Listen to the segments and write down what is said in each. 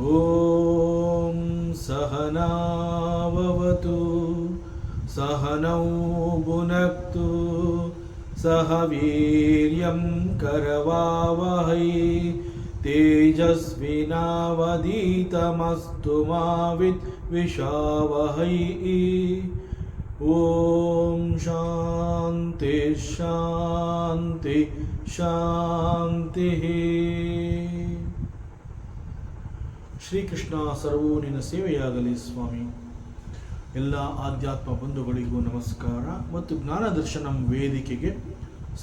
ಓಂ ಸಹನಾವವತು ಸಹನೌ ಭುನಕ್ತು ಸಹ ವೀರ್ಯಂ ಕರವಾವಹೈ ತೇಜಸ್ವಿನಾವಧೀತಮಸ್ತು ಮಾ ವಿದ್ವಿಷಾವಹೈ. ಓಂ ಶಾಂತಿ ಶಾಂತಿ ಶಾಂತಿ. ಶ್ರೀಕೃಷ್ಣ ಸರ್ವೋ ನಿನ್ನ ಸೇವೆಯಾಗಲಿ ಸ್ವಾಮಿ. ಎಲ್ಲ ಆಧ್ಯಾತ್ಮ ಬಂಧುಗಳಿಗೂ ನಮಸ್ಕಾರ ಮತ್ತು ಜ್ಞಾನ ದರ್ಶನಂ ವೇದಿಕೆಗೆ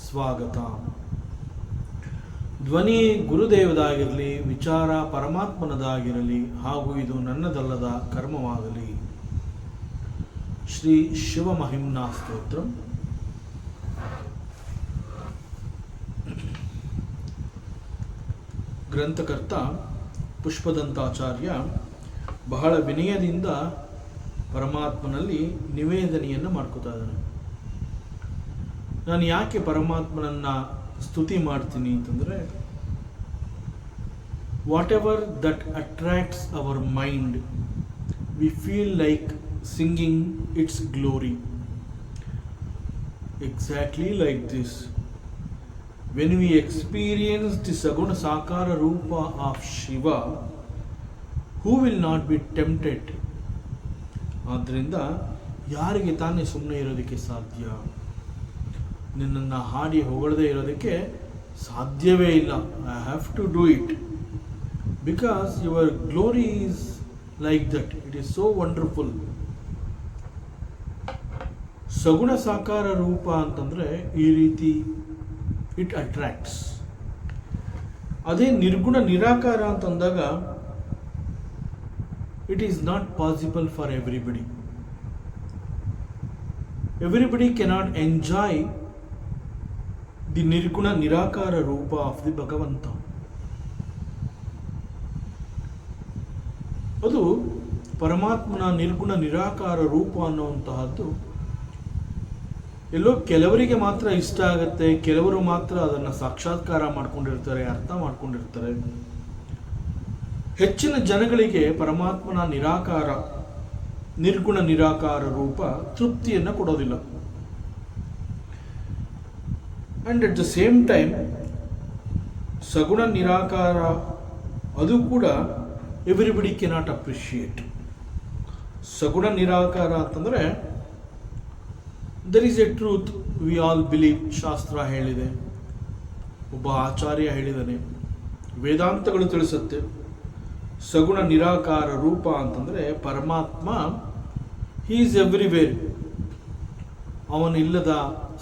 ಸ್ವಾಗತ. ಧ್ವನಿ ಗುರುದೇವದಾಗಿರಲಿ, ವಿಚಾರ ಪರಮಾತ್ಮನದಾಗಿರಲಿ, ಹಾಗೂ ಇದು ನನ್ನದಲ್ಲದ ಕರ್ಮವಾಗಲಿ. ಶ್ರೀ ಶಿವಮಹಿಮ್ನಾ ಸ್ತೋತ್ರ. ಗ್ರಂಥಕರ್ತ ಪುಷ್ಪದಂತಾಚಾರ್ಯ ಬಹಳ ವಿನಯದಿಂದ ಪರಮಾತ್ಮನಲ್ಲಿ ನಿವೇದನೆಯನ್ನು ಮಾಡ್ಕೋತಾ ಇದ್ದಾನೆ. ನಾನು ಯಾಕೆ ಪರಮಾತ್ಮನನ್ನ ಸ್ತುತಿ ಮಾಡ್ತೀನಿ ಅಂತಂದರೆ, what ever that attracts our mind, we feel like singing it's glory. Exactly like this. When we experience the Saguna Sakara Rupa of Shiva, who will not be tempted? ಆದ್ದರಿಂದ ಯಾರಿಗೆ ತಾನೇ ಸುಮ್ಮನೆ ಇರೋದಕ್ಕೆ ಸಾಧ್ಯ? ನಿನ್ನನ್ನು ಹಾಡಿ ಹೊಗಳದೇ ಇರೋದಕ್ಕೆ ಸಾಧ್ಯವೇ ಇಲ್ಲ. I have to do it because your glory is like that. It is so wonderful. ಸಗುಣ ಸಾಕಾರ ರೂಪ ಅಂತಂದರೆ ಈ ರೀತಿ ಇಟ್ ಅಟ್ರಾಕ್ಟ್ಸ್. ಅದೇ ನಿರ್ಗುಣ ನಿರಾಕಾರ ಅಂತಂದಾಗ it is not possible for everybody. Everybody cannot enjoy the ನಿರ್ಗುಣ ನಿರಾಕಾರ ರೂಪ ಆಫ್ ದಿ ಭಗವಂತ. ಅದು ಪರಮಾತ್ಮನ ನಿರ್ಗುಣ ನಿರಾಕಾರ ರೂಪ ಅನ್ನುವಂತಹದ್ದು ಎಲ್ಲೋ ಕೆಲವರಿಗೆ ಮಾತ್ರ ಇಷ್ಟ ಆಗುತ್ತೆ, ಕೆಲವರು ಮಾತ್ರ ಅದನ್ನು ಸಾಕ್ಷಾತ್ಕಾರ ಮಾಡ್ಕೊಂಡಿರ್ತಾರೆ, ಅರ್ಥ ಮಾಡ್ಕೊಂಡಿರ್ತಾರೆ. ಹೆಚ್ಚಿನ ಜನಗಳಿಗೆ ಪರಮಾತ್ಮನ ನಿರಾಕಾರ, ನಿರ್ಗುಣ ನಿರಾಕಾರ ರೂಪ ತೃಪ್ತಿಯನ್ನು ಕೊಡೋದಿಲ್ಲ. And at the same time ಸಗುಣ ನಿರಾಕಾರ ಅದು ಕೂಡ ಎವ್ರಿಬಡಿ ಕೆನಾಟ್ ಅಪ್ರಿಷಿಯೇಟ್. ಸಗುಣ ನಿರಾಕಾರ ಅಂತಂದರೆ there is a truth we all believe. ಶಾಸ್ತ್ರ ಹೇಳಿದೆ, ಒಬ್ಬ ಆಚಾರ್ಯ ಹೇಳಿದ್ದಾನೆ, ವೇದಾಂತಗಳು ತಿಳಿಸುತ್ತೆ. ಸಗುಣ ನಿರಾಕಾರ ರೂಪ ಅಂತಂದರೆ ಪರಮಾತ್ಮ ಹೀ ಈಸ್ ಎವ್ರಿವೇರ್. ಅವನಿಲ್ಲದ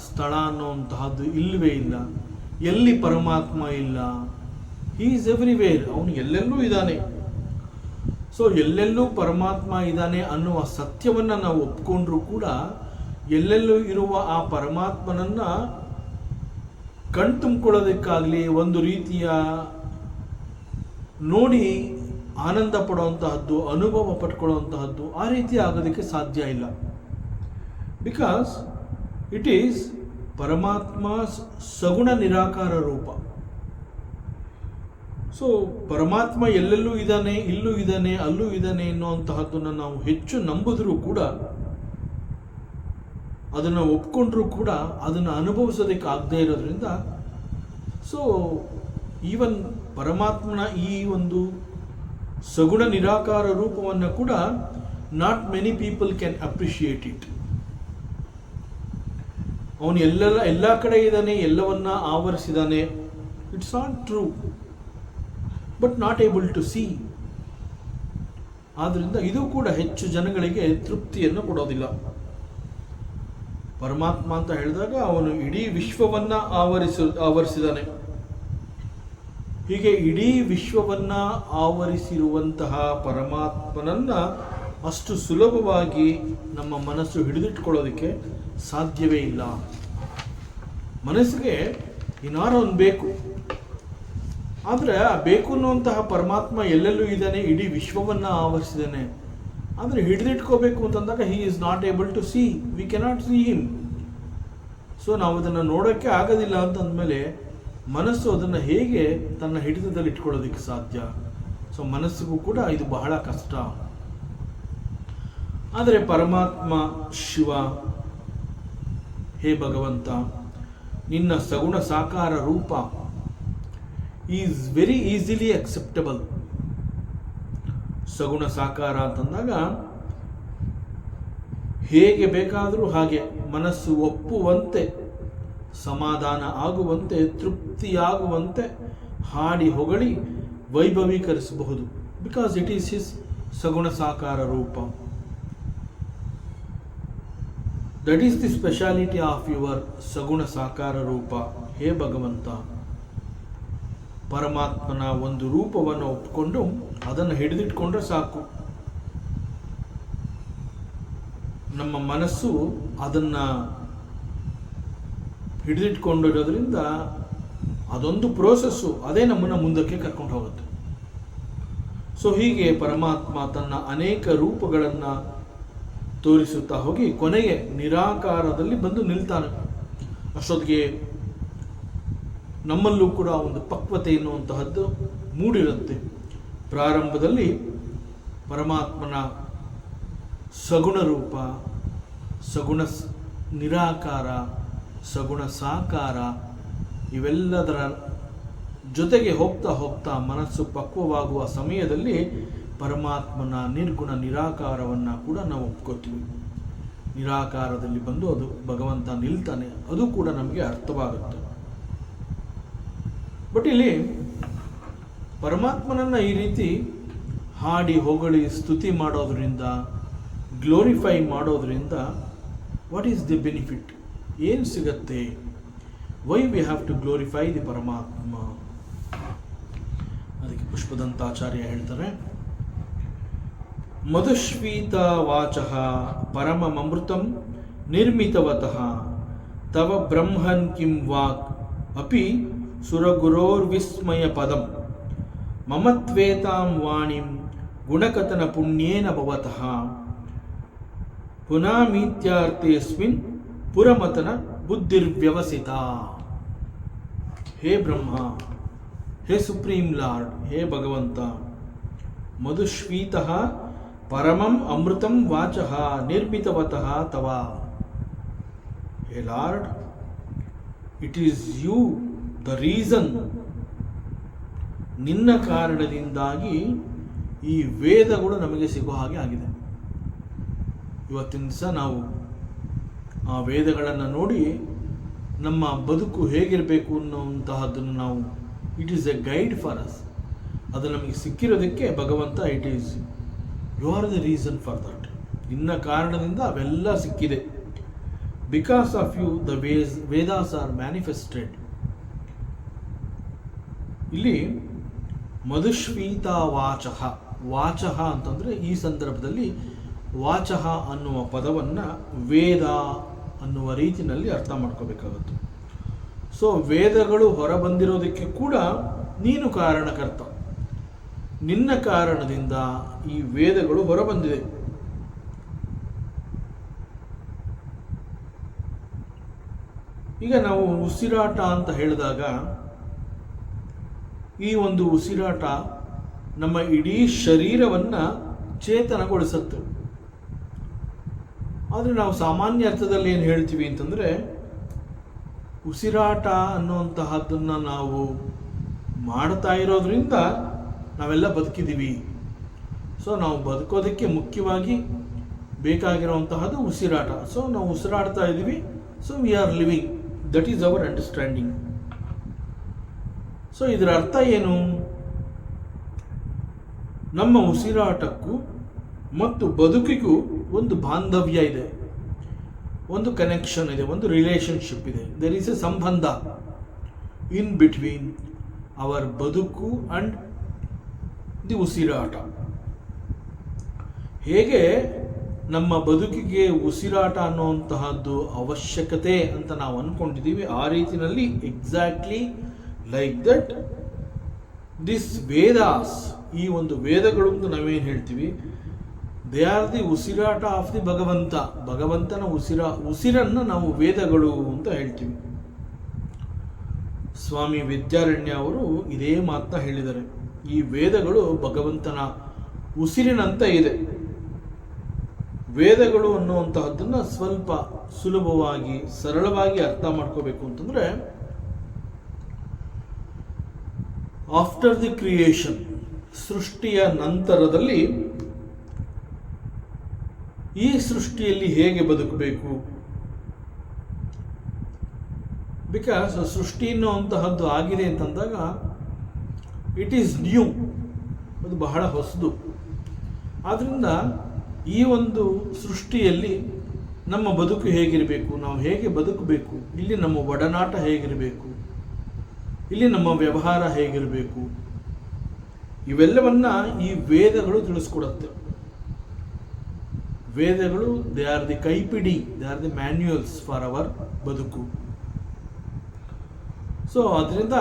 ಸ್ಥಳ ಅನ್ನುವಂತಹದ್ದು ಇಲ್ಲವೇ ಇಲ್ಲ. ಎಲ್ಲಿ ಪರಮಾತ್ಮ ಇಲ್ಲ? He is everywhere. ಅವನು ಎಲ್ಲೆಲ್ಲೂ ಇದ್ದಾನೆ. ಸೊ ಎಲ್ಲೆಲ್ಲೂ ಪರಮಾತ್ಮ ಇದ್ದಾನೆ ಅನ್ನುವ ಸತ್ಯವನ್ನು ನಾವು ಒಪ್ಕೊಂಡ್ರೂ ಕೂಡ ಎಲ್ಲೆಲ್ಲೂ ಇರುವ ಆ ಪರಮಾತ್ಮನನ್ನ ಕಣ್ತುಂಬಿಕೊಳ್ಳೋದಕ್ಕಾಗಲಿ, ಒಂದು ರೀತಿಯ ನೋಡಿ ಆನಂದ ಪಡುವಂತಹದ್ದು, ಅನುಭವ ಪಟ್ಕೊಳ್ಳುವಂತಹದ್ದು ಆ ರೀತಿ ಆಗೋದಕ್ಕೆ ಸಾಧ್ಯ ಇಲ್ಲ. ಬಿಕಾಸ್ ಇಟ್ ಈಸ್ ಪರಮಾತ್ಮ ಸಗುಣ ನಿರಾಕಾರ ರೂಪ. ಸೊ ಪರಮಾತ್ಮ ಎಲ್ಲೆಲ್ಲೂ ಇದ್ದಾನೆ, ಇಲ್ಲೂ ಇದ್ದಾನೆ, ಅಲ್ಲೂ ಇದ್ದಾನೆ ಎನ್ನುವಂತಹದ್ದನ್ನು ನಾವು ಹೆಚ್ಚು ನಂಬಿದ್ರೂ ಕೂಡ, ಅದನ್ನು ಒಪ್ಕೊಂಡ್ರೂ ಕೂಡ ಅದನ್ನು ಅನುಭವಿಸೋದಕ್ಕೆ ಆಗದೇ ಇರೋದ್ರಿಂದ, ಸೊ ಈವನ್ ಪರಮಾತ್ಮನ ಈ ಒಂದು ಸಗುಣ ನಿರಾಕಾರ ರೂಪವನ್ನು ಕೂಡ not many people can appreciate it. ಅವನು ಎಲ್ಲ ಕಡೆ ಇದ್ದಾನೆ, ಎಲ್ಲವನ್ನ ಆವರಿಸಿದ್ದಾನೆ. It's not true, but not able to see. ಆದ್ದರಿಂದ ಇದು ಕೂಡ ಹೆಚ್ಚು ಜನಗಳಿಗೆ ತೃಪ್ತಿಯನ್ನು ಕೊಡೋದಿಲ್ಲ. ಪರಮಾತ್ಮ ಅಂತ ಹೇಳಿದಾಗ ಅವನು ಇಡೀ ವಿಶ್ವವನ್ನ ಆವರಿಸಿದಾನೆ. ಹೀಗೆ ಇಡೀ ವಿಶ್ವವನ್ನ ಆವರಿಸಿರುವಂತಹ ಪರಮಾತ್ಮನನ್ನ ಅಷ್ಟು ಸುಲಭವಾಗಿ ನಮ್ಮ ಮನಸ್ಸು ಹಿಡಿದಿಟ್ಕೊಳ್ಳೋದಕ್ಕೆ ಸಾಧ್ಯವೇ ಇಲ್ಲ. ಮನಸ್ಸಿಗೆ ಏನಾರು ಒಂದು ಬೇಕು. ಆದರೆ ಆ ಬೇಕು ಅನ್ನುವಂತಹ ಪರಮಾತ್ಮ ಎಲ್ಲೆಲ್ಲೂ ಇದ್ದಾನೆ, ಇಡೀ ವಿಶ್ವವನ್ನ ಆವರಿಸಿದ್ದಾನೆ. ಆದರೆ ಹಿಡಿದಿಟ್ಕೋಬೇಕು ಅಂತಂದಾಗ he is not able to see. We cannot see him. So ನಾವು ಅದನ್ನು ನೋಡೋಕ್ಕೆ ಆಗೋದಿಲ್ಲ ಅಂತಂದಮೇಲೆ ಮನಸ್ಸು ಅದನ್ನು ಹೇಗೆ ತನ್ನ ಹಿಡಿತದಲ್ಲಿ ಇಟ್ಕೊಳ್ಳೋದಕ್ಕೆ ಸಾಧ್ಯ? ಸೊ ಮನಸ್ಸಿಗೂ ಕೂಡ ಇದು ಬಹಳ ಕಷ್ಟ. ಆದರೆ ಪರಮಾತ್ಮ ಶಿವ, ಹೇ ಭಗವಂತ, ನಿನ್ನ ಸಗುಣ ಸಾಕಾರ ರೂಪ ಈಸ್ ವೆರಿ ಈಸಿಲಿ ಅಕ್ಸೆಪ್ಟಬಲ್. ಸಗುಣ ಸಾಕಾರ ಅಂತಂದಾಗ ಹೇಗೆ ಬೇಕಾದರೂ ಹಾಗೆ ಮನಸ್ಸು ಒಪ್ಪುವಂತೆ, ಸಮಾಧಾನ ಆಗುವಂತೆ, ತೃಪ್ತಿಯಾಗುವಂತೆ ಹಾಡಿ ಹೊಗಳಿ ವೈಭವೀಕರಿಸಬಹುದು. ಬಿಕಾಸ್ ಇಟ್ ಈಸ್ ಹಿಸ್ ಸಗುಣ ಸಾಕಾರ ರೂಪ. That is the speciality of your ಸಗುಣ ಸಾಕಾರ ರೂಪ. ಹೇ ಭಗವಂತ, ಪರಮಾತ್ಮನ ಒಂದು ರೂಪವನ್ನು ಒಪ್ಪಿಕೊಂಡು ಅದನ್ನು ಹಿಡಿದಿಟ್ಕೊಂಡ್ರೆ ಸಾಕು. ನಮ್ಮ ಮನಸ್ಸು ಅದನ್ನು ಹಿಡಿದಿಟ್ಕೊಂಡಿರೋದ್ರಿಂದ ಅದೊಂದು ಪ್ರೋಸೆಸ್ಸು, ಅದೇ ನಮ್ಮನ್ನು ಮುಂದಕ್ಕೆ ಕರ್ಕೊಂಡು ಹೋಗುತ್ತೆ. ಸೊ ಹೀಗೆ ಪರಮಾತ್ಮ ತನ್ನ ಅನೇಕ ರೂಪಗಳನ್ನು ತೋರಿಸುತ್ತಾ ಹೋಗಿ ಕೊನೆಗೆ ನಿರಾಕಾರದಲ್ಲಿ ಬಂದು ನಿಲ್ತಾನೆ. ಅಷ್ಟೊತ್ತಿಗೆ ನಮ್ಮಲ್ಲೂ ಕೂಡ ಒಂದು ಪಕ್ವತೆ ಎನ್ನುವಂತಹದ್ದು ಮೂಡಿರುತ್ತೆ. ಪ್ರಾರಂಭದಲ್ಲಿ ಪರಮಾತ್ಮನ ಸಗುಣ ರೂಪ, ಸಗುಣ ನಿರಾಕಾರ, ಸಗುಣ ಸಾಕಾರ ಇವೆಲ್ಲದರ ಜೊತೆಗೆ ಹೋಗ್ತಾ ಹೋಗ್ತಾ ಮನಸ್ಸು ಪಕ್ವವಾಗುವ ಸಮಯದಲ್ಲಿ ಪರಮಾತ್ಮನ ನಿರ್ಗುಣ ನಿರಾಕಾರವನ್ನು ಕೂಡ ನಾವು ಒಪ್ಕೋತೀವಿ. ನಿರಾಕಾರದಲ್ಲಿ ಬಂದು ಅದು ಭಗವಂತ ನಿಲ್ತಾನೆ, ಅದು ಕೂಡ ನಮಗೆ ಅರ್ಥವಾಗುತ್ತೆ. ಬಟ್ ಇಲ್ಲಿ ಪರಮಾತ್ಮನನ್ನು ಈ ರೀತಿ ಹಾಡಿ ಹೊಗಳಿ ಸ್ತುತಿ ಮಾಡೋದ್ರಿಂದ, ಗ್ಲೋರಿಫೈ ಮಾಡೋದ್ರಿಂದ ವಾಟ್ ಈಸ್ ದಿ ಬೆನಿಫಿಟ್? ಏನು ಸಿಗತ್ತೆ? Why we have to glorify the ಪರಮಾತ್ಮ? ಅದಕ್ಕೆ ಪುಷ್ಪದಂತಾಚಾರ್ಯ ಹೇಳ್ತಾರೆ, ಮಧುಶ್ವೀತ ವಾಚಃ ಪರಮಮೃತಂ ನಿರ್ಮಿತವತಃ ತವ ಬ್ರಹ್ಮನ್ ಕಿಂ ವಾಕ್ ಅಪಿ ಸುರಗುರೋರ್ವಿಸ್ಮಯ ಪದಂ ಮಮತ್ವೇತಾಂ ವಾಣಿಂ ಗುಣಕಥನ ಪುಣ್ಯೇನ ಭವತಃ ಪುನಾಮೀತ್ಯಾರ್ಥೇಸ್ಮಿನ್ ಪುರಮತನ ಬುದ್ಧಿರ್ವ್ಯವಸಿತ. ಹೇ ಬ್ರಹ್ಮ, ಹೇ ಸುಪ್ರೀಂ ಲಾರ್ಡ್, ಹೇ ಭಗವಂತ, ಮಧುಶ್ವೀತಃ ಪರಮಂ ಅಮೃತಂ ವಾಚಃ ನಿರ್ಮಿತವತಃ ತವ. Hey Lord, it is you the reason. ನಿನ್ನ ಕಾರಣದಿಂದಾಗಿ ಈ ವೇದಗಳು ನಮಗೆ ಸಿಗೋ ಹಾಗೆ ಆಗಿದೆ. ಇವತ್ತಿನ ದಿವಸ ನಾವು ಆ ವೇದಗಳನ್ನು ನೋಡಿ ನಮ್ಮ ಬದುಕು ಹೇಗಿರಬೇಕು ಅನ್ನುವಂತಹದ್ದನ್ನು ನಾವು, it is a guide for us. ಅದು ನಮಗೆ ಸಿಕ್ಕಿರೋದಕ್ಕೆ ಭಗವಂತ, it is you are the reason for that. ನಿನ್ನ ಕಾರಣದಿಂದ ಅವೆಲ್ಲ ಸಿಕ್ಕಿದೆ. Because of you the Vedas are manifested. ಇಲ್ಲಿ ಮಧುಶ್ವೀತ ವಾಚಃ, ವಾಚಃ ಅಂತಂದರೆ ಈ ಸಂದರ್ಭದಲ್ಲಿ ವಾಚಃ ಅನ್ನುವ ಪದವನ್ನು ವೇದ ಅನ್ನುವ ರೀತಿಯಲ್ಲಿ ಅರ್ಥ ಮಾಡ್ಕೋಬೇಕಾಗುತ್ತೆ. ಸೊ ವೇದಗಳು ಹೊರಬಂದಿರೋದಕ್ಕೆ ಕೂಡ ನೀನು ಕಾರಣಕರ್ತ. ನಿನ್ನ ಕಾರಣದಿಂದ ಈ ವೇದಗಳು ಹೊರಬಂದಿದೆ. ಈಗ ನಾವು ಉಸಿರಾಟ ಅಂತ ಹೇಳಿದಾಗ, ಈ ಒಂದು ಉಸಿರಾಟ ನಮ್ಮ ಇಡೀ ಶರೀರವನ್ನು ಚೇತನಗೊಳಿಸುತ್ತೆ. ಆದರೆ ನಾವು ಸಾಮಾನ್ಯ ಅರ್ಥದಲ್ಲಿ ಏನು ಹೇಳ್ತೀವಿ ಅಂತಂದರೆ, ಉಸಿರಾಟ ಅನ್ನುವಂತಹದ್ದನ್ನು ನಾವು ಮಾಡ್ತಾ ಇರೋದ್ರಿಂದ ನಾವೆಲ್ಲ ಬದುಕಿದ್ದೀವಿ. ಸೊ ನಾವು ಬದುಕೋದಕ್ಕೆ ಮುಖ್ಯವಾಗಿ ಬೇಕಾಗಿರುವಂತಹದ್ದು ಉಸಿರಾಟ. ಸೊ ನಾವು ಉಸಿರಾಡ್ತಾ ಇದ್ದೀವಿ, so we are living. That is our understanding. So ಇದರ ಅರ್ಥ ಏನು? ನಮ್ಮ ಉಸಿರಾಟಕ್ಕೂ ಮತ್ತು ಬದುಕಿಗೂ ಒಂದು ಬಾಂಧವ್ಯ ಇದೆ, ಒಂದು ಕನೆಕ್ಷನ್ ಇದೆ, ಒಂದು ರಿಲೇಷನ್ಶಿಪ್ ಇದೆ. ದೇರ್ ಈಸ್ ಎ ಸಂಬಂಧ ಇನ್ ಬಿಟ್ವೀನ್ ಅವರ್ ಬದುಕು ಅಂಡ್ ದಿ ಉಸಿರಾಟ. ಹೇಗೆ ನಮ್ಮ ಬದುಕಿಗೆ ಉಸಿರಾಟ ಅನ್ನುವಂತಹದ್ದು ಅವಶ್ಯಕತೆ ಅಂತ ನಾವು ಅಂದ್ಕೊಂಡಿದ್ದೀವಿ, ಆ ರೀತಿಯಲ್ಲಿ exactly like that this Vedas, ಈ ಒಂದು ವೇದಗಳು ಅಂತ ನಾವೇನು ಹೇಳ್ತೀವಿ, ದೇ ಆರ್ ದಿ ಉಸಿರಾಟ ಆಫ್ ದಿ ಭಗವಂತ. ಭಗವಂತನ ಉಸಿರನ್ನು ನಾವು ವೇದಗಳು ಅಂತ ಹೇಳ್ತೀವಿ. ಸ್ವಾಮಿ ವಿದ್ಯಾರಣ್ಯ ಅವರು ಇದೇ ಮಾತನ್ನ ಹೇಳಿದ್ದಾರೆ. ಈ ವೇದಗಳು ಭಗವಂತನ ಉಸಿರಿನಂತೆ ಇದೆ. ವೇದಗಳು ಅನ್ನುವಂತಹದ್ದನ್ನು ಸ್ವಲ್ಪ ಸುಲಭವಾಗಿ ಸರಳವಾಗಿ ಅರ್ಥ ಮಾಡ್ಕೋಬೇಕು ಅಂತಂದ್ರೆ, ಆಫ್ಟರ್ ದಿ ಕ್ರಿಯೇಷನ್, ಸೃಷ್ಟಿಯ ನಂತರದಲ್ಲಿ ಈ ಸೃಷ್ಟಿಯಲ್ಲಿ ಹೇಗೆ ಬದುಕಬೇಕು, ಬಿಕಾಸ್ ಸೃಷ್ಟಿ ಅನ್ನುವಂತಹದ್ದು ಆಗಿದೆ ಅಂತಂದಾಗ ಇಟ್ ಈಸ್ ನ್ಯೂ, ಅದು ಬಹಳ ಹೊಸದು. ಆದ್ದರಿಂದ ಈ ಒಂದು ಸೃಷ್ಟಿಯಲ್ಲಿ ನಮ್ಮ ಬದುಕು ಹೇಗಿರಬೇಕು, ನಾವು ಹೇಗೆ ಬದುಕಬೇಕು, ಇಲ್ಲಿ ನಮ್ಮ ಒಡನಾಟ ಹೇಗಿರಬೇಕು, ಇಲ್ಲಿ ನಮ್ಮ ವ್ಯವಹಾರ ಹೇಗಿರಬೇಕು, ಇವೆಲ್ಲವನ್ನ ಈ ವೇದಗಳು ತಿಳಿಸ್ಕೊಡುತ್ತೆ. ವೇದಗಳು ದೇ ಆರ್ ದಿ ಕೈಪಿಡಿ, they are the manuals for our ಬದುಕು. ಸೊ ಅದರಿಂದ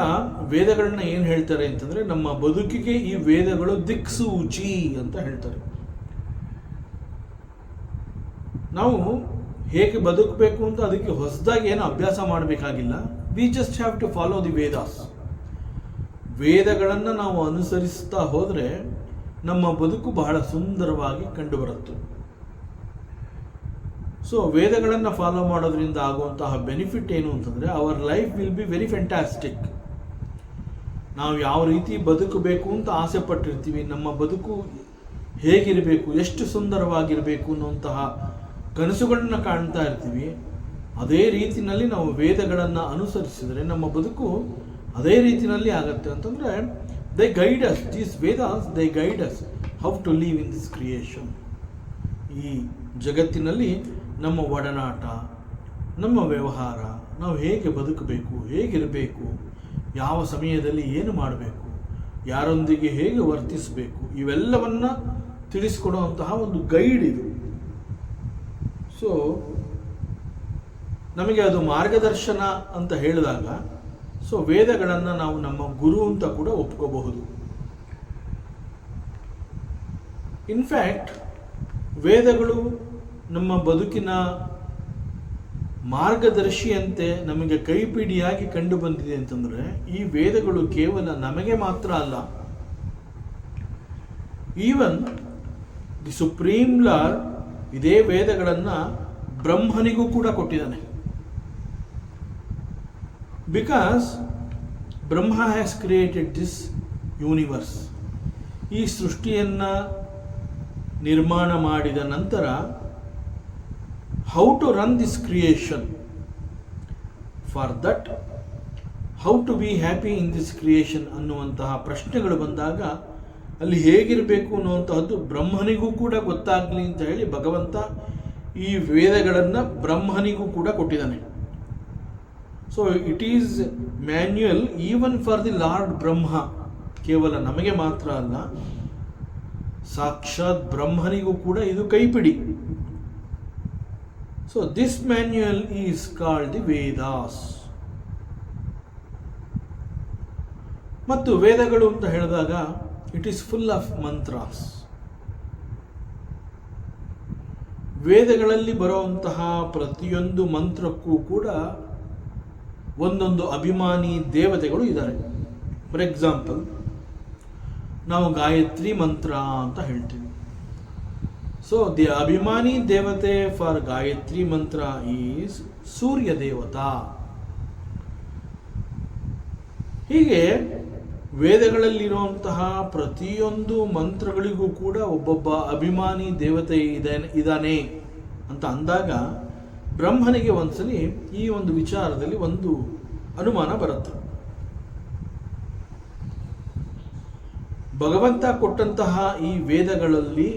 ವೇದಗಳನ್ನ ಏನು ಹೇಳ್ತಾರೆ ಅಂತಂದ್ರೆ, ನಮ್ಮ ಬದುಕಿಗೆ ಈ ವೇದಗಳು ದಿಕ್ಸೂಚಿ ಅಂತ ಹೇಳ್ತಾರೆ. ನಾವು ಹೇಗೆ ಬದುಕಬೇಕು ಅಂತ ಅದಕ್ಕೆ ಹೊಸದಾಗಿ ಏನು ಅಭ್ಯಾಸ ಮಾಡಬೇಕಾಗಿಲ್ಲ. We just have to follow the Vedas. ವೇದಗಳನ್ನು ನಾವು ಅನುಸರಿಸ್ತಾ ಹೋದರೆ ನಮ್ಮ ಬದುಕು ಬಹಳ ಸುಂದರವಾಗಿ ಕಂಡುಬರುತ್ತೆ. ಸೊ ವೇದಗಳನ್ನು ಫಾಲೋ ಮಾಡೋದ್ರಿಂದ ಆಗುವಂತಹ ಬೆನಿಫಿಟ್ ಏನು ಅಂತಂದರೆ, our life will be very fantastic. ನಾವು ಯಾವ ರೀತಿ ಬದುಕಬೇಕು ಅಂತ ಆಸೆ ಪಟ್ಟಿರ್ತೀವಿ, ನಮ್ಮ ಬದುಕು ಹೇಗಿರಬೇಕು, ಎಷ್ಟು ಸುಂದರವಾಗಿರಬೇಕು ಅನ್ನುವಂತಹ ಕನಸುಗಳನ್ನ ಕಾಣ್ತಾ ಇರ್ತೀವಿ, ಅದೇ ರೀತಿಯಲ್ಲಿ ನಾವು ವೇದಗಳನ್ನು ಅನುಸರಿಸಿದರೆ ನಮ್ಮ ಬದುಕು ಅದೇ ರೀತಿಯಲ್ಲಿ ಆಗತ್ತೆ. ಅಂತಂದರೆ they guide us, these Vedas they guide us how to live in this creation. ಈ ಜಗತ್ತಿನಲ್ಲಿ ನಮ್ಮ ಒಡನಾಟ, ನಮ್ಮ ವ್ಯವಹಾರ, ನಾವು ಹೇಗೆ ಬದುಕಬೇಕು, ಹೇಗಿರಬೇಕು, ಯಾವ ಸಮಯದಲ್ಲಿ ಏನು ಮಾಡಬೇಕು, ಯಾರೊಂದಿಗೆ ಹೇಗೆ ವರ್ತಿಸಬೇಕು, ಇವೆಲ್ಲವನ್ನ ತಿಳಿಸಿಕೊಡುವಂತಹ ಒಂದು ಗೈಡ್ ಇದು. ಸೊ ನಮಗೆ ಅದು ಮಾರ್ಗದರ್ಶನ ಅಂತ ಹೇಳಿದಾಗ, ಸೊ ವೇದಗಳನ್ನು ನಾವು ನಮ್ಮ ಗುರು ಅಂತ ಕೂಡ ಒಪ್ಕೋಬಹುದು. ಇನ್ಫ್ಯಾಕ್ಟ್ ವೇದಗಳು ನಮ್ಮ ಬದುಕಿನ ಮಾರ್ಗದರ್ಶಿಯಂತೆ ನಮಗೆ ಕೈಪಿಡಿಯಾಗಿ ಕಂಡು ಬಂದಿದೆ ಅಂತಂದರೆ, ಈ ವೇದಗಳು ಕೇವಲ ನಮಗೆ ಮಾತ್ರ ಅಲ್ಲ, ಈವನ್ ದಿ ಸುಪ್ರೀಂ ಲಾರ್ಡ್ ಇದೇ ವೇದಗಳನ್ನು ಬ್ರಹ್ಮನಿಗೂ ಕೂಡ ಕೊಟ್ಟಿದ್ದಾನೆ. Because Brahma has created this universe. ಈ ಸೃಷ್ಟಿಯನ್ನು ನಿರ್ಮಾಣ ಮಾಡಿದ ನಂತರ how to run this creation, for that how to be happy in this creation ಅನ್ನುವಂತಹ ಪ್ರಶ್ನೆಗಳು ಬಂದಾಗ ಅಲ್ಲಿ ಹೇಗಿರಬೇಕು ಅನ್ನುವಂತಹದ್ದು ಬ್ರಹ್ಮನಿಗೂ ಕೂಡ ಗೊತ್ತಾಗಲಿ ಅಂತ ಹೇಳಿ ಭಗವಂತ ಈ ವೇದಗಳನ್ನು ಬ್ರಹ್ಮನಿಗೂ ಕೂಡ ಕೊಟ್ಟಿದ್ದಾನೆ. So it is manual even for the Lord Brahma. ಕೇವಲ ನಮಗೆ ಮಾತ್ರ ಅಲ್ಲ, ಸಾಕ್ಷಾತ್ ಬ್ರಹ್ಮನಿಗೂ ಕೂಡ ಇದು ಕೈಪಿಡಿ. So this manual is called the Vedas. ಮತ್ತು ವೇದಗಳು ಅಂತ ಹೇಳಿದಾಗ it is full of mantras. ವೇದಗಳಲ್ಲಿ ಬರುವಂತಹ ಪ್ರತಿಯೊಂದು ಮಂತ್ರಕ್ಕೂ ಕೂಡ ಒಂದೊಂದು ಅಭಿಮಾನಿ ದೇವತೆಗಳು ಇದ್ದಾರೆ. ಫಾರ್ ಎಕ್ಸಾಂಪಲ್, ನಾವು ಗಾಯತ್ರಿ ಮಂತ್ರ ಅಂತ ಹೇಳ್ತೀವಿ. ಸೊ ದಿ ಅಭಿಮಾನಿ ದೇವತೆ ಫಾರ್ ಗಾಯತ್ರಿ ಮಂತ್ರ ಈಸ್ ಸೂರ್ಯ ದೇವತಾ. ಹೀಗೆ ವೇದಗಳಲ್ಲಿರುವಂತಹ ಪ್ರತಿಯೊಂದು ಮಂತ್ರಗಳಿಗೂ ಕೂಡ ಒಬ್ಬೊಬ್ಬ ಅಭಿಮಾನಿ ದೇವತೆ ಇದ್ದಾನೆ ಅಂತ ಅಂದಾಗ ಬ್ರಹ್ಮನಿಗೆ ಒಂದ್ಸಲಿ ಈ ಒಂದು ವಿಚಾರದಲ್ಲಿ ಒಂದು ಅನುಮಾನ ಬರುತ್ತೆ. ಭಗವಂತ ಕೊಟ್ಟಂತಹ ಈ ವೇದಗಳಲ್ಲಿ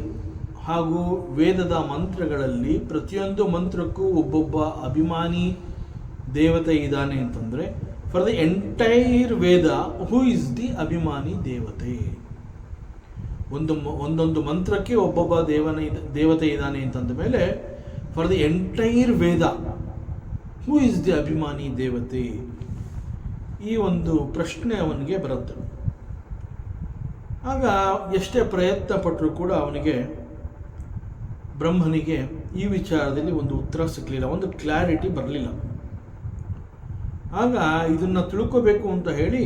ಹಾಗೂ ವೇದದ ಮಂತ್ರಗಳಲ್ಲಿ ಪ್ರತಿಯೊಂದು ಮಂತ್ರಕ್ಕೂ ಒಬ್ಬೊಬ್ಬ ಅಭಿಮಾನಿ ದೇವತೆ ಇದ್ದಾನೆ ಅಂತಂದರೆ, for the entire Veda who is the ಅಭಿಮಾನಿ ದೇವತೆ? ಒಂದೊಂದು ಮಂತ್ರಕ್ಕೆ ಒಬ್ಬೊಬ್ಬ ದೇವತೆ ಇದ್ದಾನೆ ಅಂತಂದ ಮೇಲೆ for the entire Veda who is the ಅಭಿಮಾನಿ ದೇವತೆ? ಈ ಒಂದು ಪ್ರಶ್ನೆ ಅವನಿಗೆ ಬರುತ್ತೆ. ಆಗ ಎಷ್ಟೇ ಪ್ರಯತ್ನ ಪಟ್ಟರೂ ಕೂಡ ಅವನಿಗೆ, ಬ್ರಹ್ಮನಿಗೆ ಈ ವಿಚಾರದಲ್ಲಿ ಒಂದು ಉತ್ತರ ಸಿಕ್ಕಲಿಲ್ಲ, ಒಂದು ಕ್ಲಾರಿಟಿ ಬರಲಿಲ್ಲ. ಆಗ ಇದನ್ನು ತಿಳ್ಕೋಬೇಕು ಅಂತ ಹೇಳಿ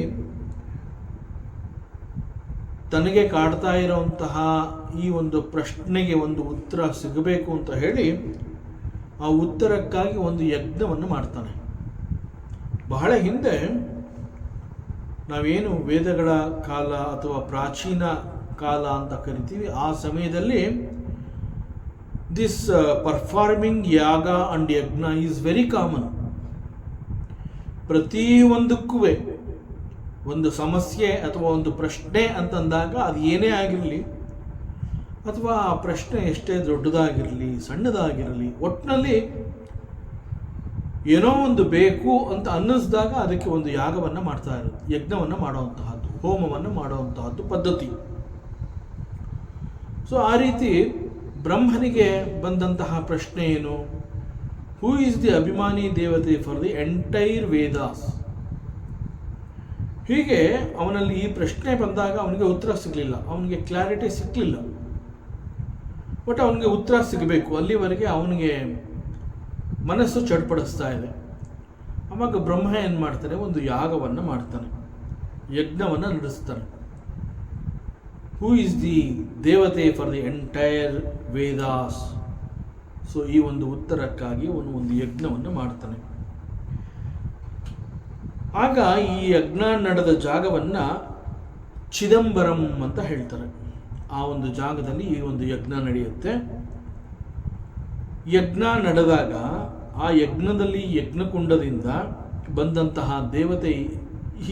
ತನಗೆ ಕಾಡ್ತಾ ಇರೋಂತಹ ಈ ಒಂದು ಪ್ರಶ್ನೆಗೆ ಒಂದು ಉತ್ತರ ಸಿಗಬೇಕು ಅಂತ ಹೇಳಿ ಆ ಉತ್ತರಕ್ಕಾಗಿ ಒಂದು ಯಜ್ಞವನ್ನು ಮಾಡ್ತಾನೆ. ಬಹಳ ಹಿಂದೆ ನಾವೇನು ವೇದಗಳ ಕಾಲ ಅಥವಾ ಪ್ರಾಚೀನ ಕಾಲ ಅಂತ ಕರಿತೀವಿ, ಆ ಸಮಯದಲ್ಲಿ ದಿಸ್ ಪರ್ಫಾರ್ಮಿಂಗ್ ಯಾಗ ಅಂಡ್ ಯಜ್ಞ ಈಸ್ ವೆರಿ ಕಾಮನ್. ಪ್ರತಿಯೊಂದಕ್ಕೂ ಒಂದು ಸಮಸ್ಯೆ ಅಥವಾ ಒಂದು ಪ್ರಶ್ನೆ ಅಂತಂದಾಗ ಅದು ಏನೇ ಆಗಿರಲಿ, ಅಥವಾ ಆ ಪ್ರಶ್ನೆ ಎಷ್ಟೇ ದೊಡ್ಡದಾಗಿರಲಿ ಸಣ್ಣದಾಗಿರಲಿ, ಒಟ್ಟಿನಲ್ಲಿ ಏನೋ ಒಂದು ಬೇಕು ಅಂತ ಅನ್ನಿಸಿದಾಗ ಅದಕ್ಕೆ ಒಂದು ಯಾಗವನ್ನು ಮಾಡ್ತಾ ಇರೋದು, ಯಜ್ಞವನ್ನು ಮಾಡುವಂತಹದ್ದು, ಹೋಮವನ್ನು ಮಾಡುವಂತಹದ್ದು ಪದ್ಧತಿ. ಸೊ ಆ ರೀತಿ ಬ್ರಹ್ಮನಿಗೆ ಬಂದಂತಹ ಪ್ರಶ್ನೆ ಏನು? ಹೂ ಈಸ್ ದಿ ಅಭಿಮಾನಿ ದೇವತೆ ಫಾರ್ ದಿ ಎಂಟೈರ್ ವೇದಾಸ್? ಹೀಗೆ ಅವನಲ್ಲಿ ಈ ಪ್ರಶ್ನೆ ಬಂದಾಗ ಅವನಿಗೆ ಉತ್ತರ ಸಿಗಲಿಲ್ಲ, ಅವನಿಗೆ ಕ್ಲಾರಿಟಿ ಸಿಕ್ಕಲಿಲ್ಲ. ಬಟ್ ಅವನಿಗೆ ಉತ್ತರ ಸಿಗಬೇಕು, ಅಲ್ಲಿವರೆಗೆ ಅವನಿಗೆ ಮನಸ್ಸು ಚಡ್ಪಡಿಸ್ತಾ ಇದೆ. ಅವಾಗ ಬ್ರಹ್ಮ ಏನು ಮಾಡ್ತಾನೆ? ಒಂದು ಯಾಗವನ್ನು ಮಾಡ್ತಾನೆ, ಯಜ್ಞವನ್ನು ನಡೆಸ್ತಾನೆ. ಹೂ ಈಸ್ ದಿ ದೇವತೆ for the entire Vedas? So ಈ ಒಂದು ಉತ್ತರಕ್ಕಾಗಿ ಅವನು ಒಂದು ಯಜ್ಞವನ್ನು ಮಾಡ್ತಾನೆ. ಆಗ ಈ ಯಜ್ಞ ನಡೆದ ಜಾಗವನ್ನು ಚಿದಂಬರಂ ಅಂತ ಹೇಳ್ತಾರೆ. ಆ ಒಂದು ಜಾಗದಲ್ಲಿ ಈ ಒಂದು ಯಜ್ಞ ನಡೆಯುತ್ತೆ. ಯಜ್ಞ ನಡೆದಾಗ ಆ ಯಜ್ಞದಲ್ಲಿ ಯಜ್ಞಕುಂಡದಿಂದ ಬಂದಂತಹ ದೇವತೆ